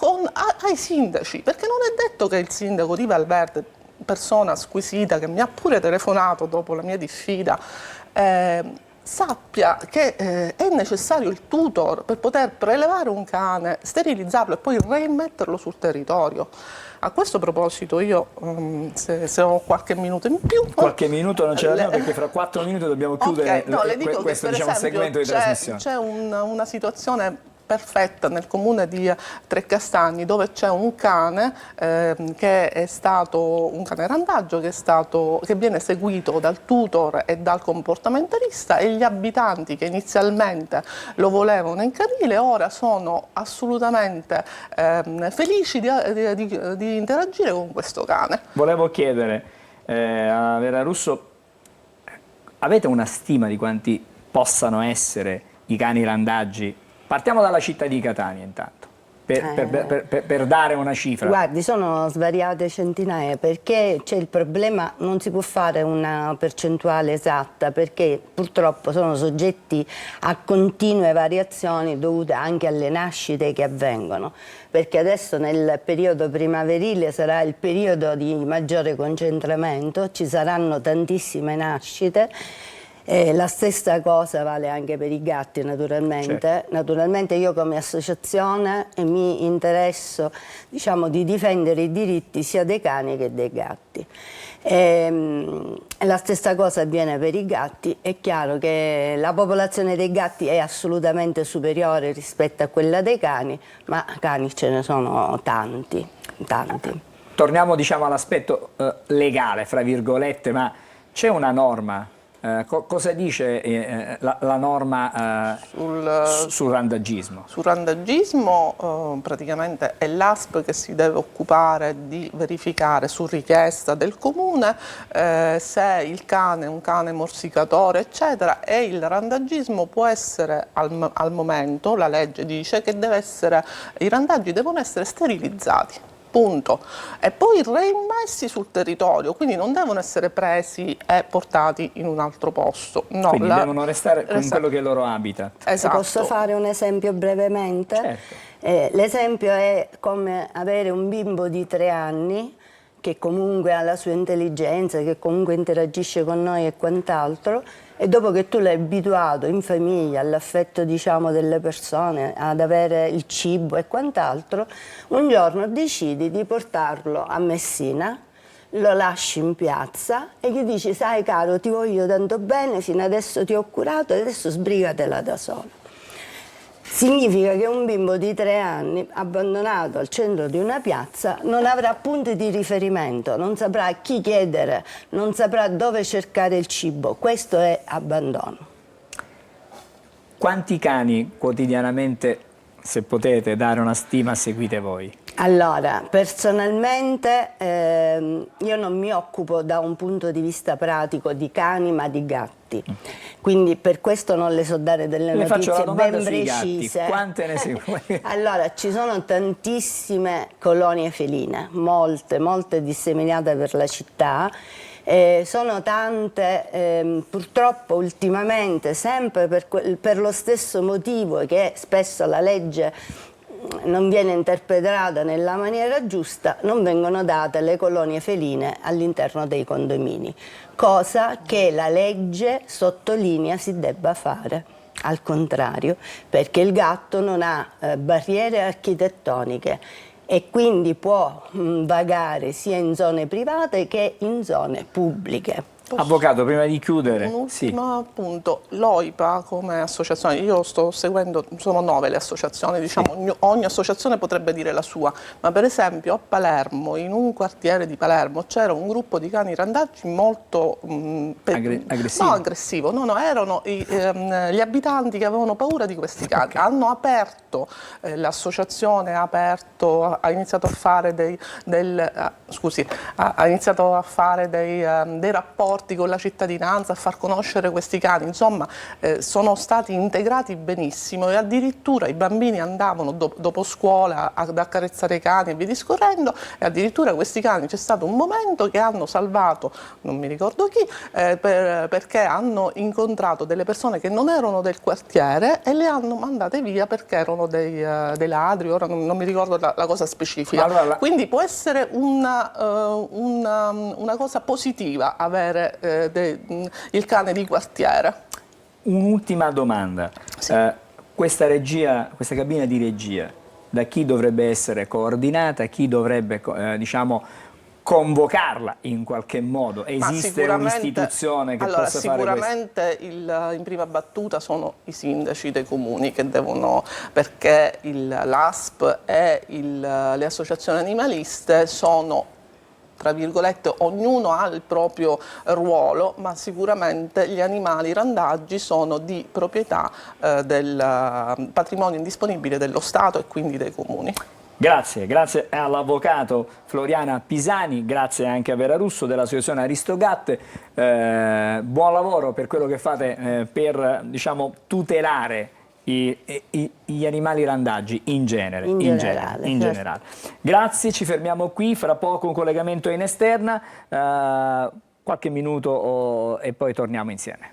sindaci, perché non è detto che il sindaco di Valverde, persona squisita che mi ha pure telefonato dopo la mia diffida, sappia che è necessario il tutor per poter prelevare un cane, sterilizzarlo e poi reimmetterlo sul territorio. A questo proposito io, se ho qualche minuto in più... Qualche minuto non ce l'abbiamo perché fra 4 minuti dobbiamo chiudere questo segmento di trasmissione. C'è una situazione perfetta nel comune di Trecastagni, dove c'è un cane che è stato un cane randaggio che viene seguito dal tutor e dal comportamentalista, e gli abitanti che inizialmente lo volevano in canile ora sono assolutamente felici di interagire con questo cane. Volevo chiedere a Vera Russo, avete una stima di quanti possano essere i cani randaggi? Partiamo dalla città di Catania intanto, per dare una cifra. Guardi, sono svariate centinaia, perché c'è il problema, non si può fare una percentuale esatta, perché purtroppo sono soggetti a continue variazioni dovute anche alle nascite che avvengono, perché adesso nel periodo primaverile sarà il periodo di maggiore concentramento, ci saranno tantissime nascite. La stessa cosa vale anche per i gatti, naturalmente. Certo. Naturalmente io come associazione mi interesso, diciamo, di difendere i diritti sia dei cani che dei gatti. La stessa cosa avviene per i gatti. È chiaro che la popolazione dei gatti è assolutamente superiore rispetto a quella dei cani, ma cani ce ne sono tanti. Torniamo, diciamo, all'aspetto legale, fra virgolette, ma c'è una norma? Cosa dice la norma sul randaggismo? Sul randaggismo praticamente è l'ASP che si deve occupare di verificare su richiesta del comune se il cane è un cane morsicatore eccetera, e il randaggismo può essere al momento, la legge dice che i randaggi devono essere sterilizzati. Punto. E poi reimmessi sul territorio, quindi non devono essere presi e portati in un altro posto. No, quindi devono restare con quello che è il loro habitat. Esatto. Posso fare un esempio brevemente? Certo. L'esempio è come avere un bimbo di 3 anni che comunque ha la sua intelligenza, che comunque interagisce con noi e quant'altro, e dopo che tu l'hai abituato in famiglia all'affetto, diciamo, delle persone, ad avere il cibo e quant'altro, un giorno decidi di portarlo a Messina, lo lasci in piazza e gli dici: sai caro, ti voglio tanto bene, fino adesso ti ho curato e adesso sbrigatela da solo. Significa che un bimbo di 3 anni abbandonato al centro di una piazza non avrà punti di riferimento, non saprà a chi chiedere, non saprà dove cercare il cibo. Questo è abbandono. Quanti cani quotidianamente, se potete dare una stima, seguite voi? Allora, personalmente io non mi occupo da un punto di vista pratico di cani ma di gatti, quindi per questo non le so dare delle notizie ben precise. Quante ne seguite? Allora, ci sono tantissime colonie feline, molte disseminate per la città, Sono tante, purtroppo ultimamente, sempre per lo stesso motivo che spesso la legge non viene interpretata nella maniera giusta, non vengono date le colonie feline all'interno dei condomini, cosa che la legge sottolinea si debba fare. Al contrario, perché il gatto non ha barriere architettoniche e quindi può vagare sia in zone private che in zone pubbliche. Avvocato, prima di chiudere, un ultimo appunto, l'OIPA come associazione, io sto seguendo, sono 9 le associazioni, diciamo, ogni associazione potrebbe dire la sua, ma per esempio a Palermo, in un quartiere di Palermo, c'era un gruppo di cani randaggi molto aggressivo, erano gli abitanti che avevano paura di questi cani, hanno aperto, l'associazione ha iniziato a fare dei rapporti con la cittadinanza, a far conoscere questi cani, insomma sono stati integrati benissimo e addirittura i bambini andavano dopo scuola ad accarezzare i cani e via discorrendo, e addirittura questi cani c'è stato un momento che hanno salvato, non mi ricordo chi, perché hanno incontrato delle persone che non erano del quartiere e le hanno mandate via perché erano dei ladri, ora non mi ricordo la cosa specifica. Allora, quindi può essere una cosa positiva avere il cane di quartiere. Un'ultima domanda. Sì. Questa cabina di regia, da chi dovrebbe essere coordinata, chi dovrebbe convocarla in qualche modo? Esiste un'istituzione che possa fare questo? Sicuramente in prima battuta sono i sindaci dei comuni che devono, perché l'ASP e le associazioni animaliste sono, tra virgolette, ognuno ha il proprio ruolo, ma sicuramente gli animali randaggi sono di proprietà del patrimonio indisponibile dello Stato e quindi dei comuni. Grazie all'avvocato Floriana Pisani, grazie anche a Vera Russo dell'associazione Aristogatte, buon lavoro per quello che fate per tutelare gli animali randaggi in generale. Grazie, ci fermiamo qui, fra poco un collegamento in esterna, qualche minuto e poi torniamo insieme.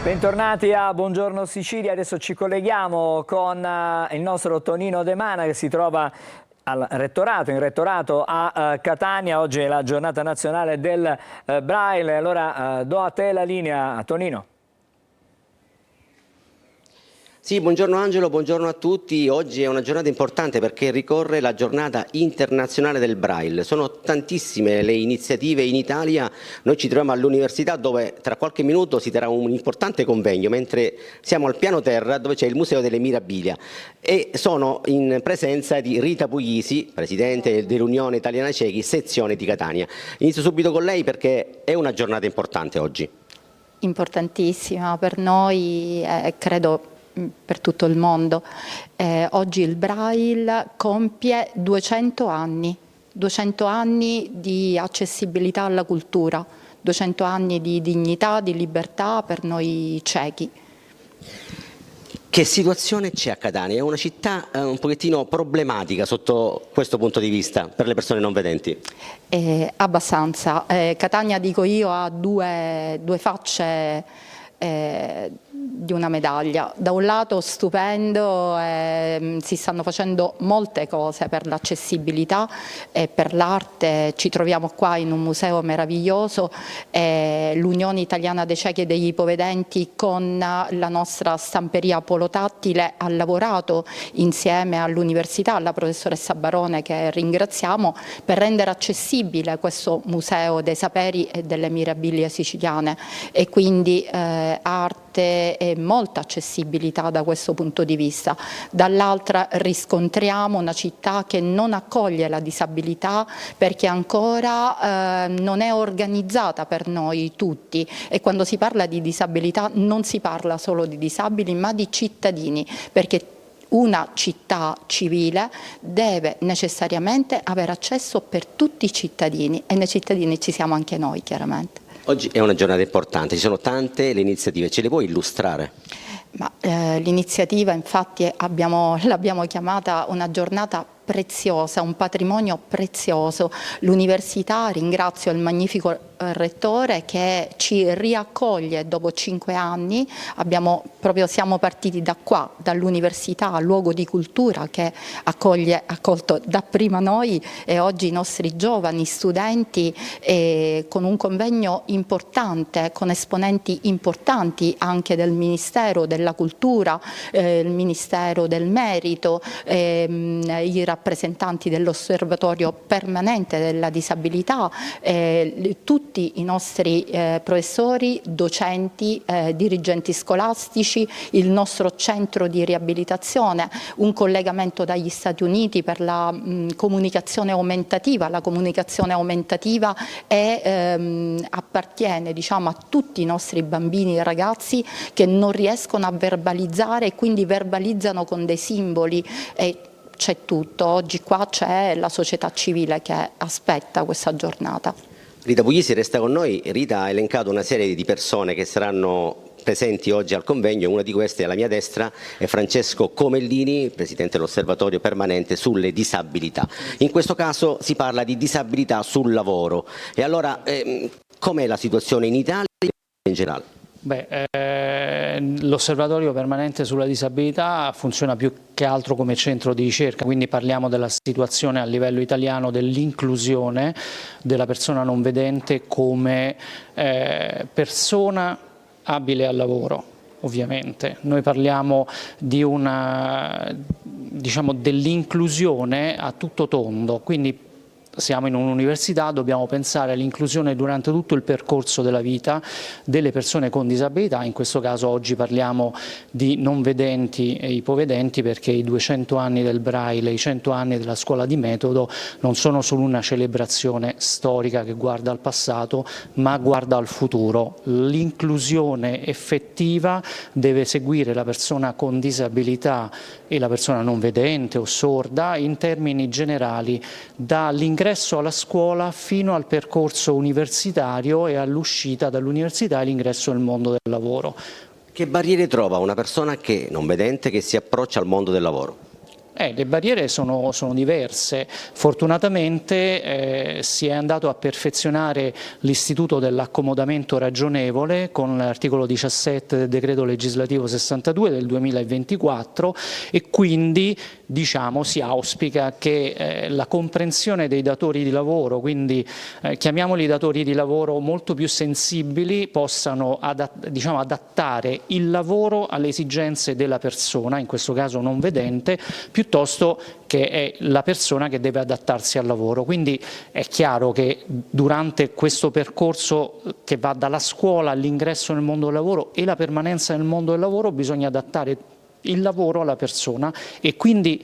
Bentornati a Buongiorno Sicilia, adesso ci colleghiamo con il nostro Tonino De Mana che si trova in rettorato a Catania. Oggi è la giornata nazionale del Braille, allora do a te la linea, Tonino. Sì, buongiorno Angelo, buongiorno a tutti. Oggi è una giornata importante perché ricorre la giornata internazionale del Braille. Sono tantissime le iniziative in Italia. Noi ci troviamo all'università dove tra qualche minuto si terrà un importante convegno, mentre siamo al piano terra dove c'è il Museo delle Mirabilia e sono in presenza di Rita Puglisi, presidente dell'Unione Italiana Ciechi, sezione di Catania. Inizio subito con lei perché è una giornata importante oggi. Importantissima per noi, credo per tutto il mondo. Oggi il Braille compie 200 anni di accessibilità alla cultura, 200 anni di dignità, di libertà per noi ciechi. Che situazione c'è a Catania? È una città un pochettino problematica sotto questo punto di vista per le persone non vedenti? Abbastanza. Catania, dico io, ha due facce di una medaglia. Da un lato stupendo, si stanno facendo molte cose per l'accessibilità e per l'arte, ci troviamo qua in un museo meraviglioso, l'Unione Italiana dei Ciechi e degli Ipovedenti con la nostra stamperia polotattile ha lavorato insieme all'università, alla professoressa Barone che ringraziamo, per rendere accessibile questo museo dei saperi e delle mirabilie siciliane, e quindi arte e molta accessibilità da questo punto di vista. Dall'altra riscontriamo una città che non accoglie la disabilità perché ancora non è organizzata per noi tutti, e quando si parla di disabilità non si parla solo di disabili ma di cittadini, perché una città civile deve necessariamente avere accesso per tutti i cittadini, e nei cittadini ci siamo anche noi, chiaramente. Oggi è una giornata importante, ci sono tante le iniziative, ce le puoi illustrare? L'iniziativa infatti l'abbiamo chiamata una giornata preziosa, un patrimonio prezioso. L'università, ringrazio il magnifico Rettore che ci riaccoglie dopo 5 anni, siamo partiti da qua, dall'università, luogo di cultura che ha accolto dapprima noi e oggi i nostri giovani studenti, con un convegno importante, con esponenti importanti anche del Ministero della Cultura, il Ministero del Merito, i rappresentanti dell'Osservatorio Permanente della Disabilità, tutti i nostri professori, docenti, dirigenti scolastici, il nostro centro di riabilitazione, un collegamento dagli Stati Uniti per la comunicazione aumentativa. La comunicazione aumentativa appartiene, diciamo, a tutti i nostri bambini e ragazzi che non riescono a verbalizzare e quindi verbalizzano con dei simboli. C'è tutto, oggi qua c'è la società civile che aspetta questa giornata. Rita Puglisi resta con noi. Rita ha elencato una serie di persone che saranno presenti oggi al convegno, una di queste alla mia destra è Francesco Comellini, presidente dell'Osservatorio Permanente sulle disabilità. In questo caso si parla di disabilità sul lavoro. E allora com'è la situazione in Italia e in generale? L'Osservatorio Permanente sulla Disabilità funziona più che altro come centro di ricerca, quindi parliamo della situazione a livello italiano dell'inclusione della persona non vedente come persona abile al lavoro. Ovviamente noi parliamo di dell'inclusione a tutto tondo, quindi siamo in un'università, dobbiamo pensare all'inclusione durante tutto il percorso della vita delle persone con disabilità. In questo caso oggi parliamo di non vedenti e ipovedenti, perché i 200 anni del Braille, i 100 anni della scuola di metodo non sono solo una celebrazione storica che guarda al passato, ma guarda al futuro. L'inclusione effettiva deve seguire la persona con disabilità e la persona non vedente o sorda in termini generali, dall'ingresso alla scuola fino al percorso universitario e all'uscita dall'università e l'ingresso nel mondo del lavoro. Che barriere trova una persona che non vedente che si approccia al mondo del lavoro? Le barriere sono diverse. Fortunatamente si è andato a perfezionare l'istituto dell'accomodamento ragionevole con l'articolo 17 del decreto legislativo 62 del 2024 e quindi si auspica che la comprensione dei datori di lavoro, quindi chiamiamoli datori di lavoro molto più sensibili, possano adattare il lavoro alle esigenze della persona, in questo caso non vedente, piuttosto che è la persona che deve adattarsi al lavoro. Quindi è chiaro che durante questo percorso che va dalla scuola all'ingresso nel mondo del lavoro e la permanenza nel mondo del lavoro bisogna adattare il lavoro alla persona e quindi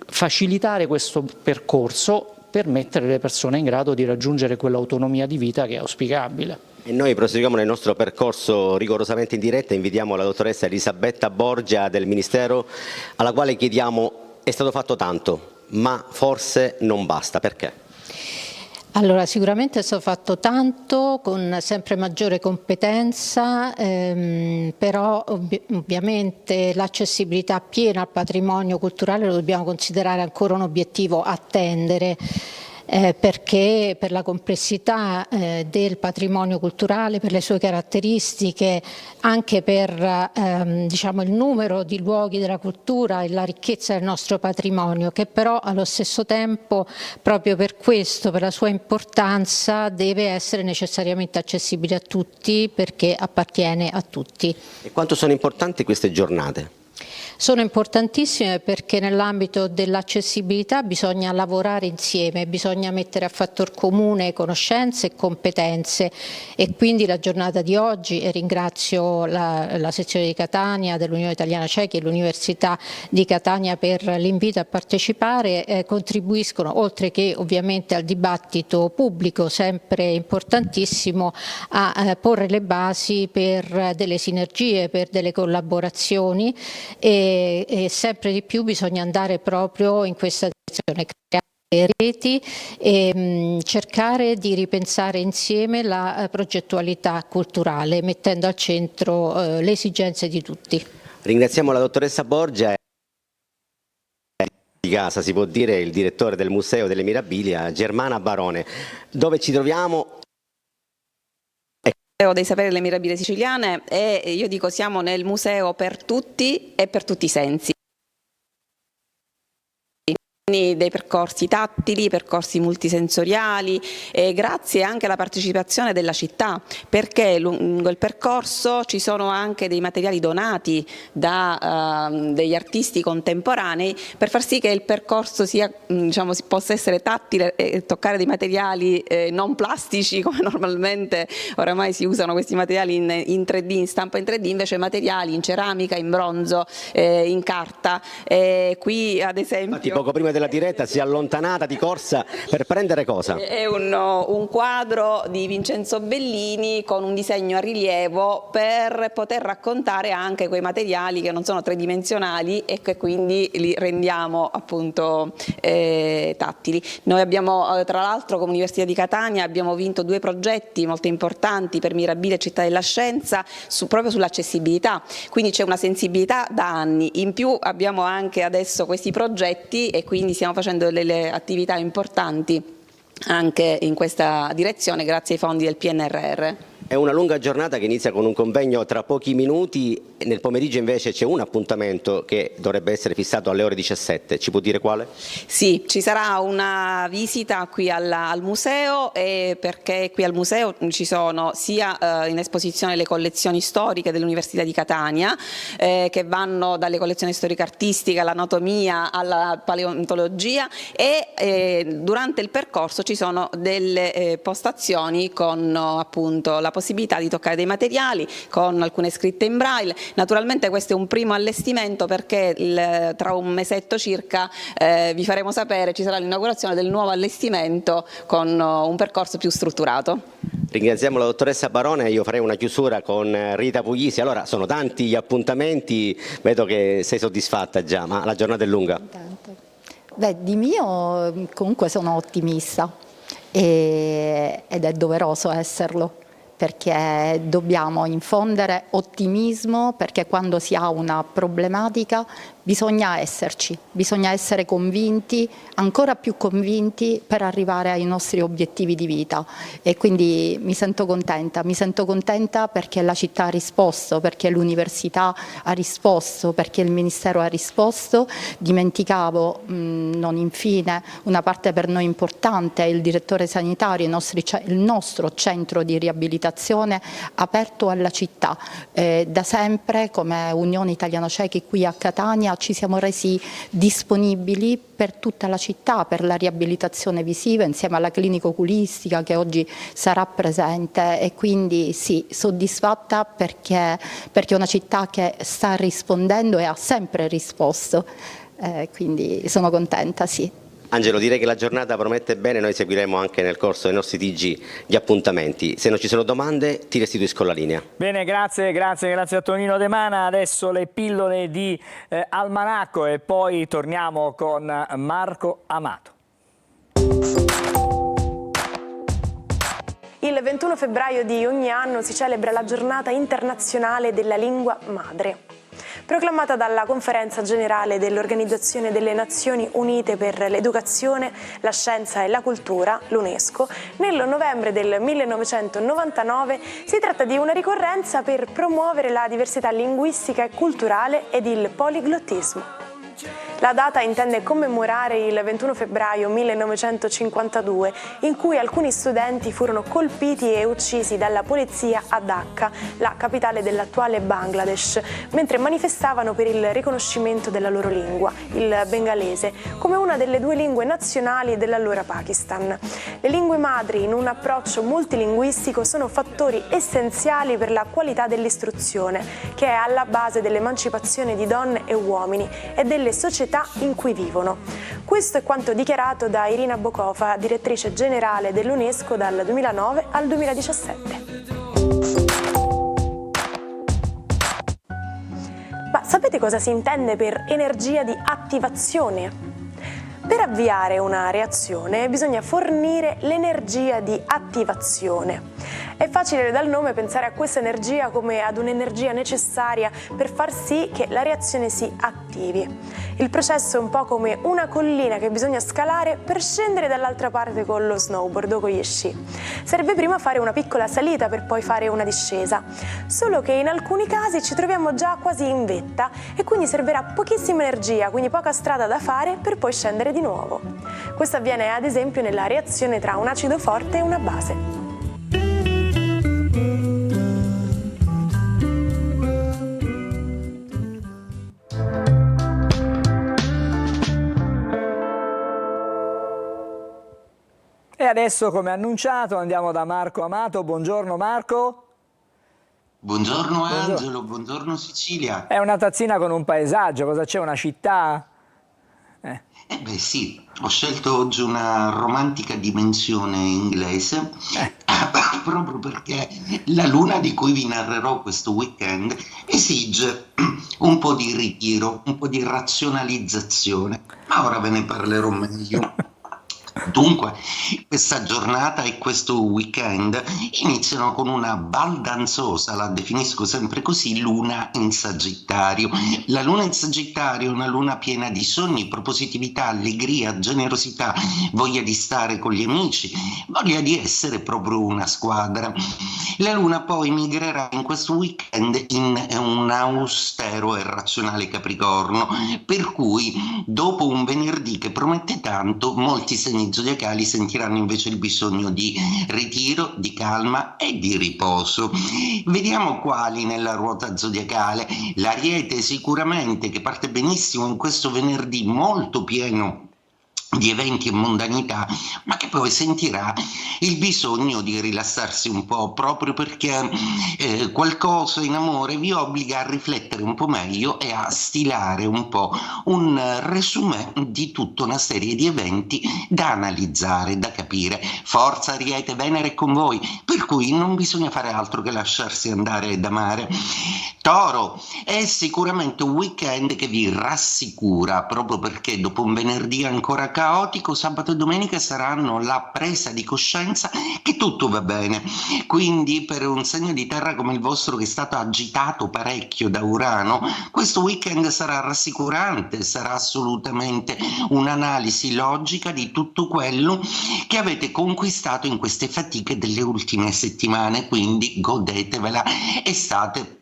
facilitare questo percorso per mettere le persone in grado di raggiungere quell'autonomia di vita che è auspicabile. E noi proseguiamo nel nostro percorso rigorosamente in diretta, invitiamo la dottoressa Elisabetta Borgia del Ministero, alla quale chiediamo: è stato fatto tanto, ma forse non basta, perché? Allora, sicuramente è stato fatto tanto con sempre maggiore competenza, però ovviamente l'accessibilità piena al patrimonio culturale lo dobbiamo considerare ancora un obiettivo a tendere. Perché per la complessità del patrimonio culturale, per le sue caratteristiche, anche per il numero di luoghi della cultura e la ricchezza del nostro patrimonio, che però allo stesso tempo, proprio per questo, per la sua importanza, deve essere necessariamente accessibile a tutti, perché appartiene a tutti. E quanto sono importanti queste giornate? Sono importantissime perché nell'ambito dell'accessibilità bisogna lavorare insieme, bisogna mettere a fattor comune conoscenze e competenze, e quindi la giornata di oggi, e ringrazio la sezione di Catania dell'Unione Italiana Ciechi e l'Università di Catania per l'invito a partecipare, contribuiscono, oltre che ovviamente al dibattito pubblico sempre importantissimo, a porre le basi per delle sinergie, per delle collaborazioni, e sempre di più bisogna andare proprio in questa direzione, creare reti e cercare di ripensare insieme la progettualità culturale, mettendo al centro le esigenze di tutti. Ringraziamo la dottoressa Borgia di casa, si può dire, il direttore del Museo delle Mirabilia, Germana Barone. Dove ci troviamo? Dei saperi delle Mirabilie siciliane, e io dico siamo nel museo per tutti e per tutti i sensi. Dei percorsi tattili, percorsi multisensoriali, e grazie anche alla partecipazione della città, perché lungo il percorso ci sono anche dei materiali donati da degli artisti contemporanei, per far sì che il percorso sia, diciamo, possa essere tattile e toccare dei materiali non plastici come normalmente oramai si usano questi materiali in 3D, in stampa in 3D, invece materiali in ceramica, in bronzo, in carta. Qui ad esempio, infatti, poco prima della diretta si è allontanata di corsa per prendere cosa? È un quadro di Vincenzo Bellini con un disegno a rilievo per poter raccontare anche quei materiali che non sono tridimensionali e che quindi li rendiamo appunto tattili. Noi abbiamo, tra l'altro, come Università di Catania abbiamo vinto 2 progetti molto importanti per Mirabilie e Città della Scienza proprio sull'accessibilità, quindi c'è una sensibilità da anni. In più abbiamo anche adesso questi progetti e quindi stiamo facendo delle attività importanti anche in questa direzione grazie ai fondi del PNRR. È una lunga giornata che inizia con un convegno tra pochi minuti, nel pomeriggio invece c'è un appuntamento che dovrebbe essere fissato alle ore 17, ci può dire quale? Sì, ci sarà una visita qui al museo, perché qui al museo ci sono sia in esposizione le collezioni storiche dell'Università di Catania, che vanno dalle collezioni storico-artistiche all'anatomia, alla paleontologia, e durante il percorso ci sono delle postazioni con appunto la possibilità di toccare dei materiali con alcune scritte in braille. Naturalmente questo è un primo allestimento, perché tra un mesetto circa vi faremo sapere, ci sarà l'inaugurazione del nuovo allestimento con un percorso più strutturato. Ringraziamo la dottoressa Barone, io farei una chiusura con Rita Puglisi. Allora, sono tanti gli appuntamenti, vedo che sei soddisfatta già, ma la giornata è lunga. Beh, di mio comunque sono ottimista ed è doveroso esserlo, perché dobbiamo infondere ottimismo, perché quando si ha una problematica bisogna esserci, bisogna essere convinti, ancora più convinti, per arrivare ai nostri obiettivi di vita. E quindi mi sento contenta perché la città ha risposto, perché l'università ha risposto, perché il Ministero ha risposto. Dimenticavo, non infine, una parte per noi importante: il direttore sanitario, il nostro centro di riabilitazione aperto alla città. Da sempre, come Unione Italiano-Cechi qui a Catania, ci siamo resi disponibili per tutta la città, per la riabilitazione visiva, insieme alla clinica oculistica che oggi sarà presente, e quindi sì, soddisfatta perché è una città che sta rispondendo e ha sempre risposto, quindi sono contenta, sì. Angelo, direi che la giornata promette bene, noi seguiremo anche nel corso dei nostri TG gli appuntamenti. Se non ci sono domande ti restituisco la linea. Bene, grazie a Tonino De Mana. Adesso le pillole di Almanacco e poi torniamo con Marco Amato. Il 21 febbraio di ogni anno si celebra la Giornata internazionale della lingua madre, proclamata dalla Conferenza Generale dell'Organizzazione delle Nazioni Unite per l'Educazione, la Scienza e la Cultura, l'UNESCO, nel novembre del 1999. Si tratta di una ricorrenza per promuovere la diversità linguistica e culturale ed il poliglottismo. La data intende commemorare il 21 febbraio 1952, in cui alcuni studenti furono colpiti e uccisi dalla polizia a Dhaka, la capitale dell'attuale Bangladesh, mentre manifestavano per il riconoscimento della loro lingua, il bengalese, come una delle 2 lingue nazionali dell'allora Pakistan. Le lingue madri, in un approccio multilinguistico, sono fattori essenziali per la qualità dell'istruzione, che è alla base dell'emancipazione di donne e uomini e delle società in cui vivono. Questo è quanto dichiarato da Irina Bokova, direttrice generale dell'UNESCO dal 2009 al 2017. Ma sapete cosa si intende per energia di attivazione? Per avviare una reazione bisogna fornire l'energia di attivazione. È facile dal nome pensare a questa energia come ad un'energia necessaria per far sì che la reazione si attivi. Il processo è un po' come una collina che bisogna scalare per scendere dall'altra parte con lo snowboard o con gli sci. Serve prima fare una piccola salita per poi fare una discesa, solo che in alcuni casi ci troviamo già quasi in vetta e quindi servirà pochissima energia, quindi poca strada da fare per poi scendere di nuovo. Questo avviene ad esempio nella reazione tra un acido forte e una base. E adesso, come annunciato, andiamo da Marco Amato. Buongiorno Marco. Buongiorno Angelo, buongiorno Sicilia. È una tazzina con un paesaggio, cosa c'è? Una città? Beh sì, ho scelto oggi una romantica dimensione inglese proprio perché la luna di cui vi narrerò questo weekend esige un po' di ritiro, un po' di razionalizzazione, ma ora ve ne parlerò meglio. Dunque, questa giornata e questo weekend iniziano con una baldanzosa, la definisco sempre così, luna in Sagittario. La luna in Sagittario è una luna piena di sogni, propositività, allegria, generosità, voglia di stare con gli amici, voglia di essere proprio una squadra. La luna poi migrerà in questo weekend in un austero e razionale Capricorno, per cui dopo un venerdì che promette tanto, molti segni zodiacali sentiranno invece il bisogno di ritiro, di calma e di riposo. Vediamo quali nella ruota zodiacale. L'Ariete sicuramente, che parte benissimo in questo venerdì molto pieno di eventi e mondanità, ma che poi sentirà il bisogno di rilassarsi un po', proprio perché qualcosa in amore vi obbliga a riflettere un po' meglio e a stilare un po' un resumé di tutta una serie di eventi da analizzare, da capire. Forza Ariete, Venere è con voi, per cui non bisogna fare altro che lasciarsi andare ed amare. Toro, è sicuramente un weekend che vi rassicura, proprio perché dopo un venerdì ancora caotico, sabato e domenica saranno la presa di coscienza che tutto va bene. Quindi per un segno di terra come il vostro, che è stato agitato parecchio da Urano, questo weekend sarà rassicurante, sarà assolutamente un'analisi logica di tutto quello che avete conquistato in queste fatiche delle ultime settimane, quindi godetevela e state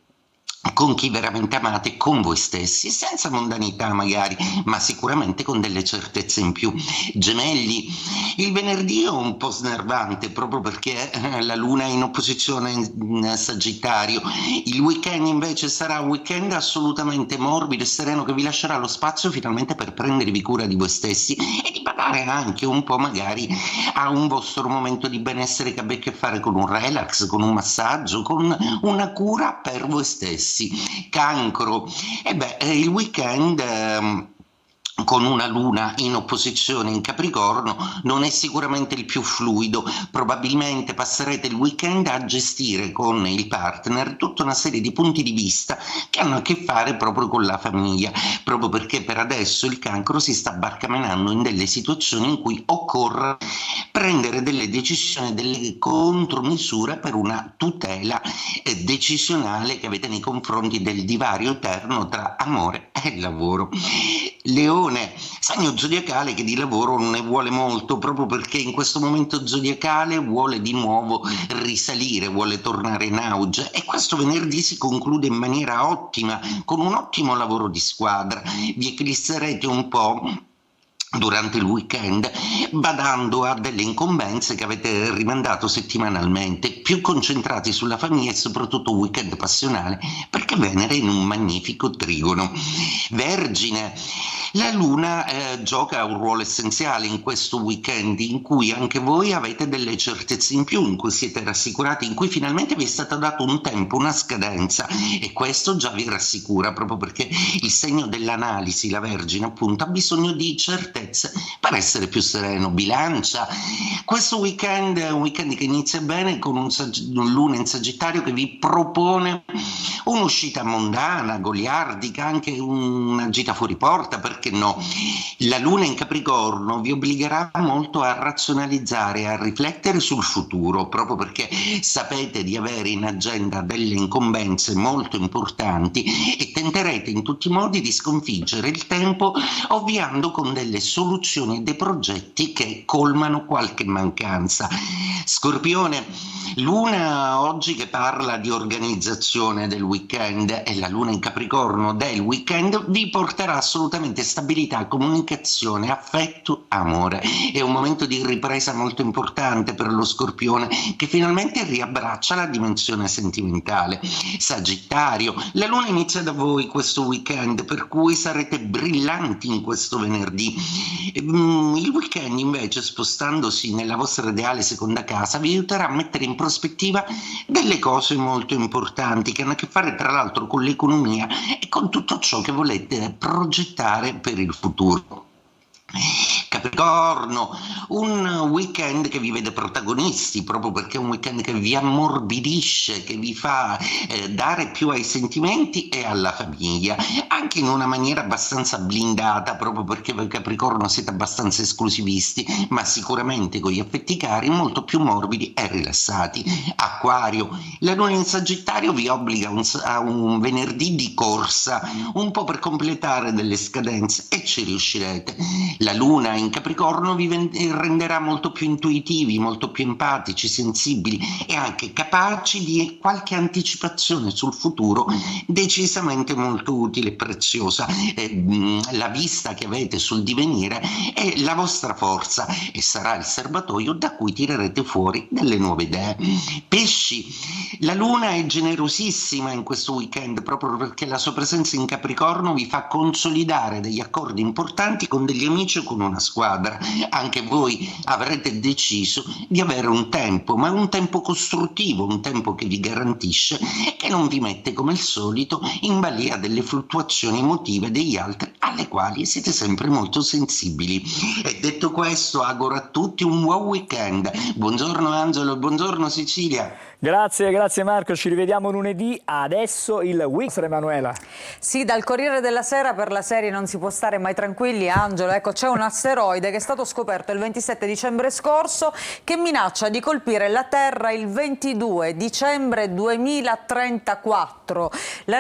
con chi veramente amate, con voi stessi, senza mondanità magari, ma sicuramente con delle certezze in più. Gemelli, il venerdì è un po' snervante proprio perché la luna è in opposizione in Sagittario. Il weekend invece sarà un weekend assolutamente morbido e sereno, che vi lascerà lo spazio finalmente per prendervi cura di voi stessi e di badare anche un po' magari a un vostro momento di benessere che abbia a che fare con un relax, con un massaggio, con una cura per voi stessi. Cancro, il weekend con una luna in opposizione in Capricorno non è sicuramente il più fluido. Probabilmente passerete il weekend a gestire con il partner tutta una serie di punti di vista che hanno a che fare proprio con la famiglia, proprio perché per adesso il Cancro si sta barcamenando in delle situazioni in cui occorre prendere delle decisioni, delle contromisure per una tutela decisionale che avete nei confronti del divario eterno tra amore e lavoro. Leone, segno zodiacale che di lavoro non ne vuole molto, proprio perché in questo momento zodiacale vuole di nuovo risalire, vuole tornare in auge, e questo venerdì si conclude in maniera ottima, con un ottimo lavoro di squadra. Vi eclisserete un po' durante il weekend, badando a delle incombenze che avete rimandato settimanalmente, più concentrati sulla famiglia e soprattutto un weekend passionale, perché Venere è in un magnifico trigono. Vergine, la luna gioca un ruolo essenziale in questo weekend, in cui anche voi avete delle certezze in più, in cui siete rassicurati, in cui finalmente vi è stato dato un tempo, una scadenza, e questo già vi rassicura, proprio perché il segno dell'analisi, la Vergine appunto, ha bisogno di certezze per essere più sereno. Bilancia, questo weekend è un weekend che inizia bene con un luna in Sagittario che vi propone un'uscita mondana, goliardica, anche una gita fuori porta, perché perché no? La luna in Capricorno vi obbligherà molto a razionalizzare, a riflettere sul futuro, proprio perché sapete di avere in agenda delle incombenze molto importanti e tenterete in tutti i modi di sconfiggere il tempo, ovviando con delle soluzioni e dei progetti che colmano qualche mancanza. Scorpione, luna oggi che parla di organizzazione del weekend e la luna in Capricorno del weekend vi porterà assolutamente stabilità, comunicazione, affetto, amore. È un momento di ripresa molto importante per lo Scorpione che finalmente riabbraccia la dimensione sentimentale. Sagittario, la luna inizia da voi questo weekend, per cui sarete brillanti in questo venerdì. Il weekend invece, spostandosi nella vostra ideale seconda casa, vi aiuterà a mettere in prospettiva delle cose molto importanti che hanno a che fare tra l'altro con l'economia e con tutto ciò che volete progettare per il futuro. Capricorno, un weekend che vi vede protagonisti, proprio perché è un weekend che vi ammorbidisce, che vi fa dare più ai sentimenti e alla famiglia, anche in una maniera abbastanza blindata, proprio perché voi Capricorno siete abbastanza esclusivisti, ma sicuramente con gli affetti cari molto più morbidi e rilassati. Acquario, la luna in Sagittario vi obbliga a un venerdì di corsa, un po' per completare delle scadenze, e ci riuscirete. La luna in Capricorno vi renderà molto più intuitivi, molto più empatici, sensibili e anche capaci di qualche anticipazione sul futuro decisamente molto utile e preziosa. La vista che avete sul divenire è la vostra forza e sarà il serbatoio da cui tirerete fuori delle nuove idee. Pesci, la luna è generosissima in questo weekend proprio perché la sua presenza in Capricorno vi fa consolidare degli accordi importanti con degli amici o con una squadra. Anche voi avrete deciso di avere un tempo, ma un tempo costruttivo, un tempo che vi garantisce e che non vi mette come al solito in balia delle fluttuazioni emotive degli altri alle quali siete sempre molto sensibili. E detto questo, auguro a tutti un buon weekend. Buongiorno Angelo, buongiorno Sicilia. Grazie Marco, ci rivediamo lunedì. Adesso il weekend, Emanuela. Sì, dal Corriere della Sera per la serie Non si può stare mai tranquilli, Angelo. Ecco, c'è un asteroide che è stato scoperto il 27 dicembre scorso che minaccia di colpire la Terra il 22 dicembre 2034. La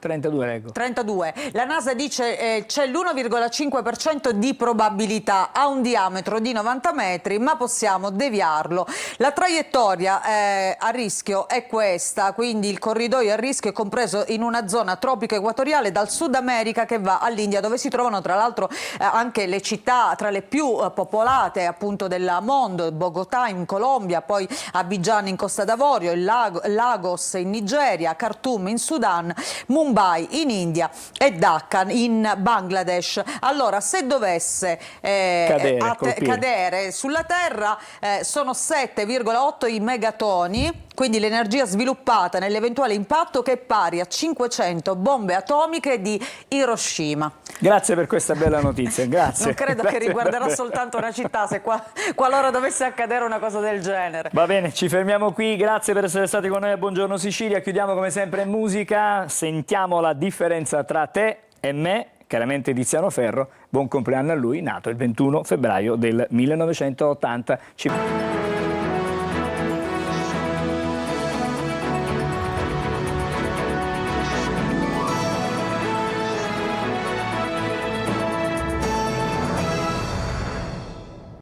32 leggo. 32. La NASA dice c'è l'1,5% di probabilità, ha un diametro di 90 metri, ma possiamo deviarlo. La traiettoria a rischio è questa, quindi il corridoio a rischio è compreso in una zona tropico equatoriale dal Sud America che va all'India, dove si trovano tra l'altro anche le città tra le più popolate appunto del mondo, Bogotà in Colombia, poi Abidjan in Costa d'Avorio, Lagos in Nigeria, Khartoum in Sudan, Mumbai in India e Dhaka in Bangladesh. Allora, se dovesse cadere sulla Terra, sono 7,8 i megatoni, quindi l'energia sviluppata nell'eventuale impatto, che è pari a 500 bombe atomiche di Hiroshima. Grazie per questa bella notizia, grazie. Non credo che riguarderà soltanto una città, se qualora dovesse accadere una cosa del genere. Va bene, ci fermiamo qui, grazie per essere stati con noi a Buongiorno Sicilia. Chiudiamo come sempre in musica, sentiamo la differenza tra te e me, chiaramente Tiziano Ferro. Buon compleanno a lui, nato il 21 febbraio del 1980.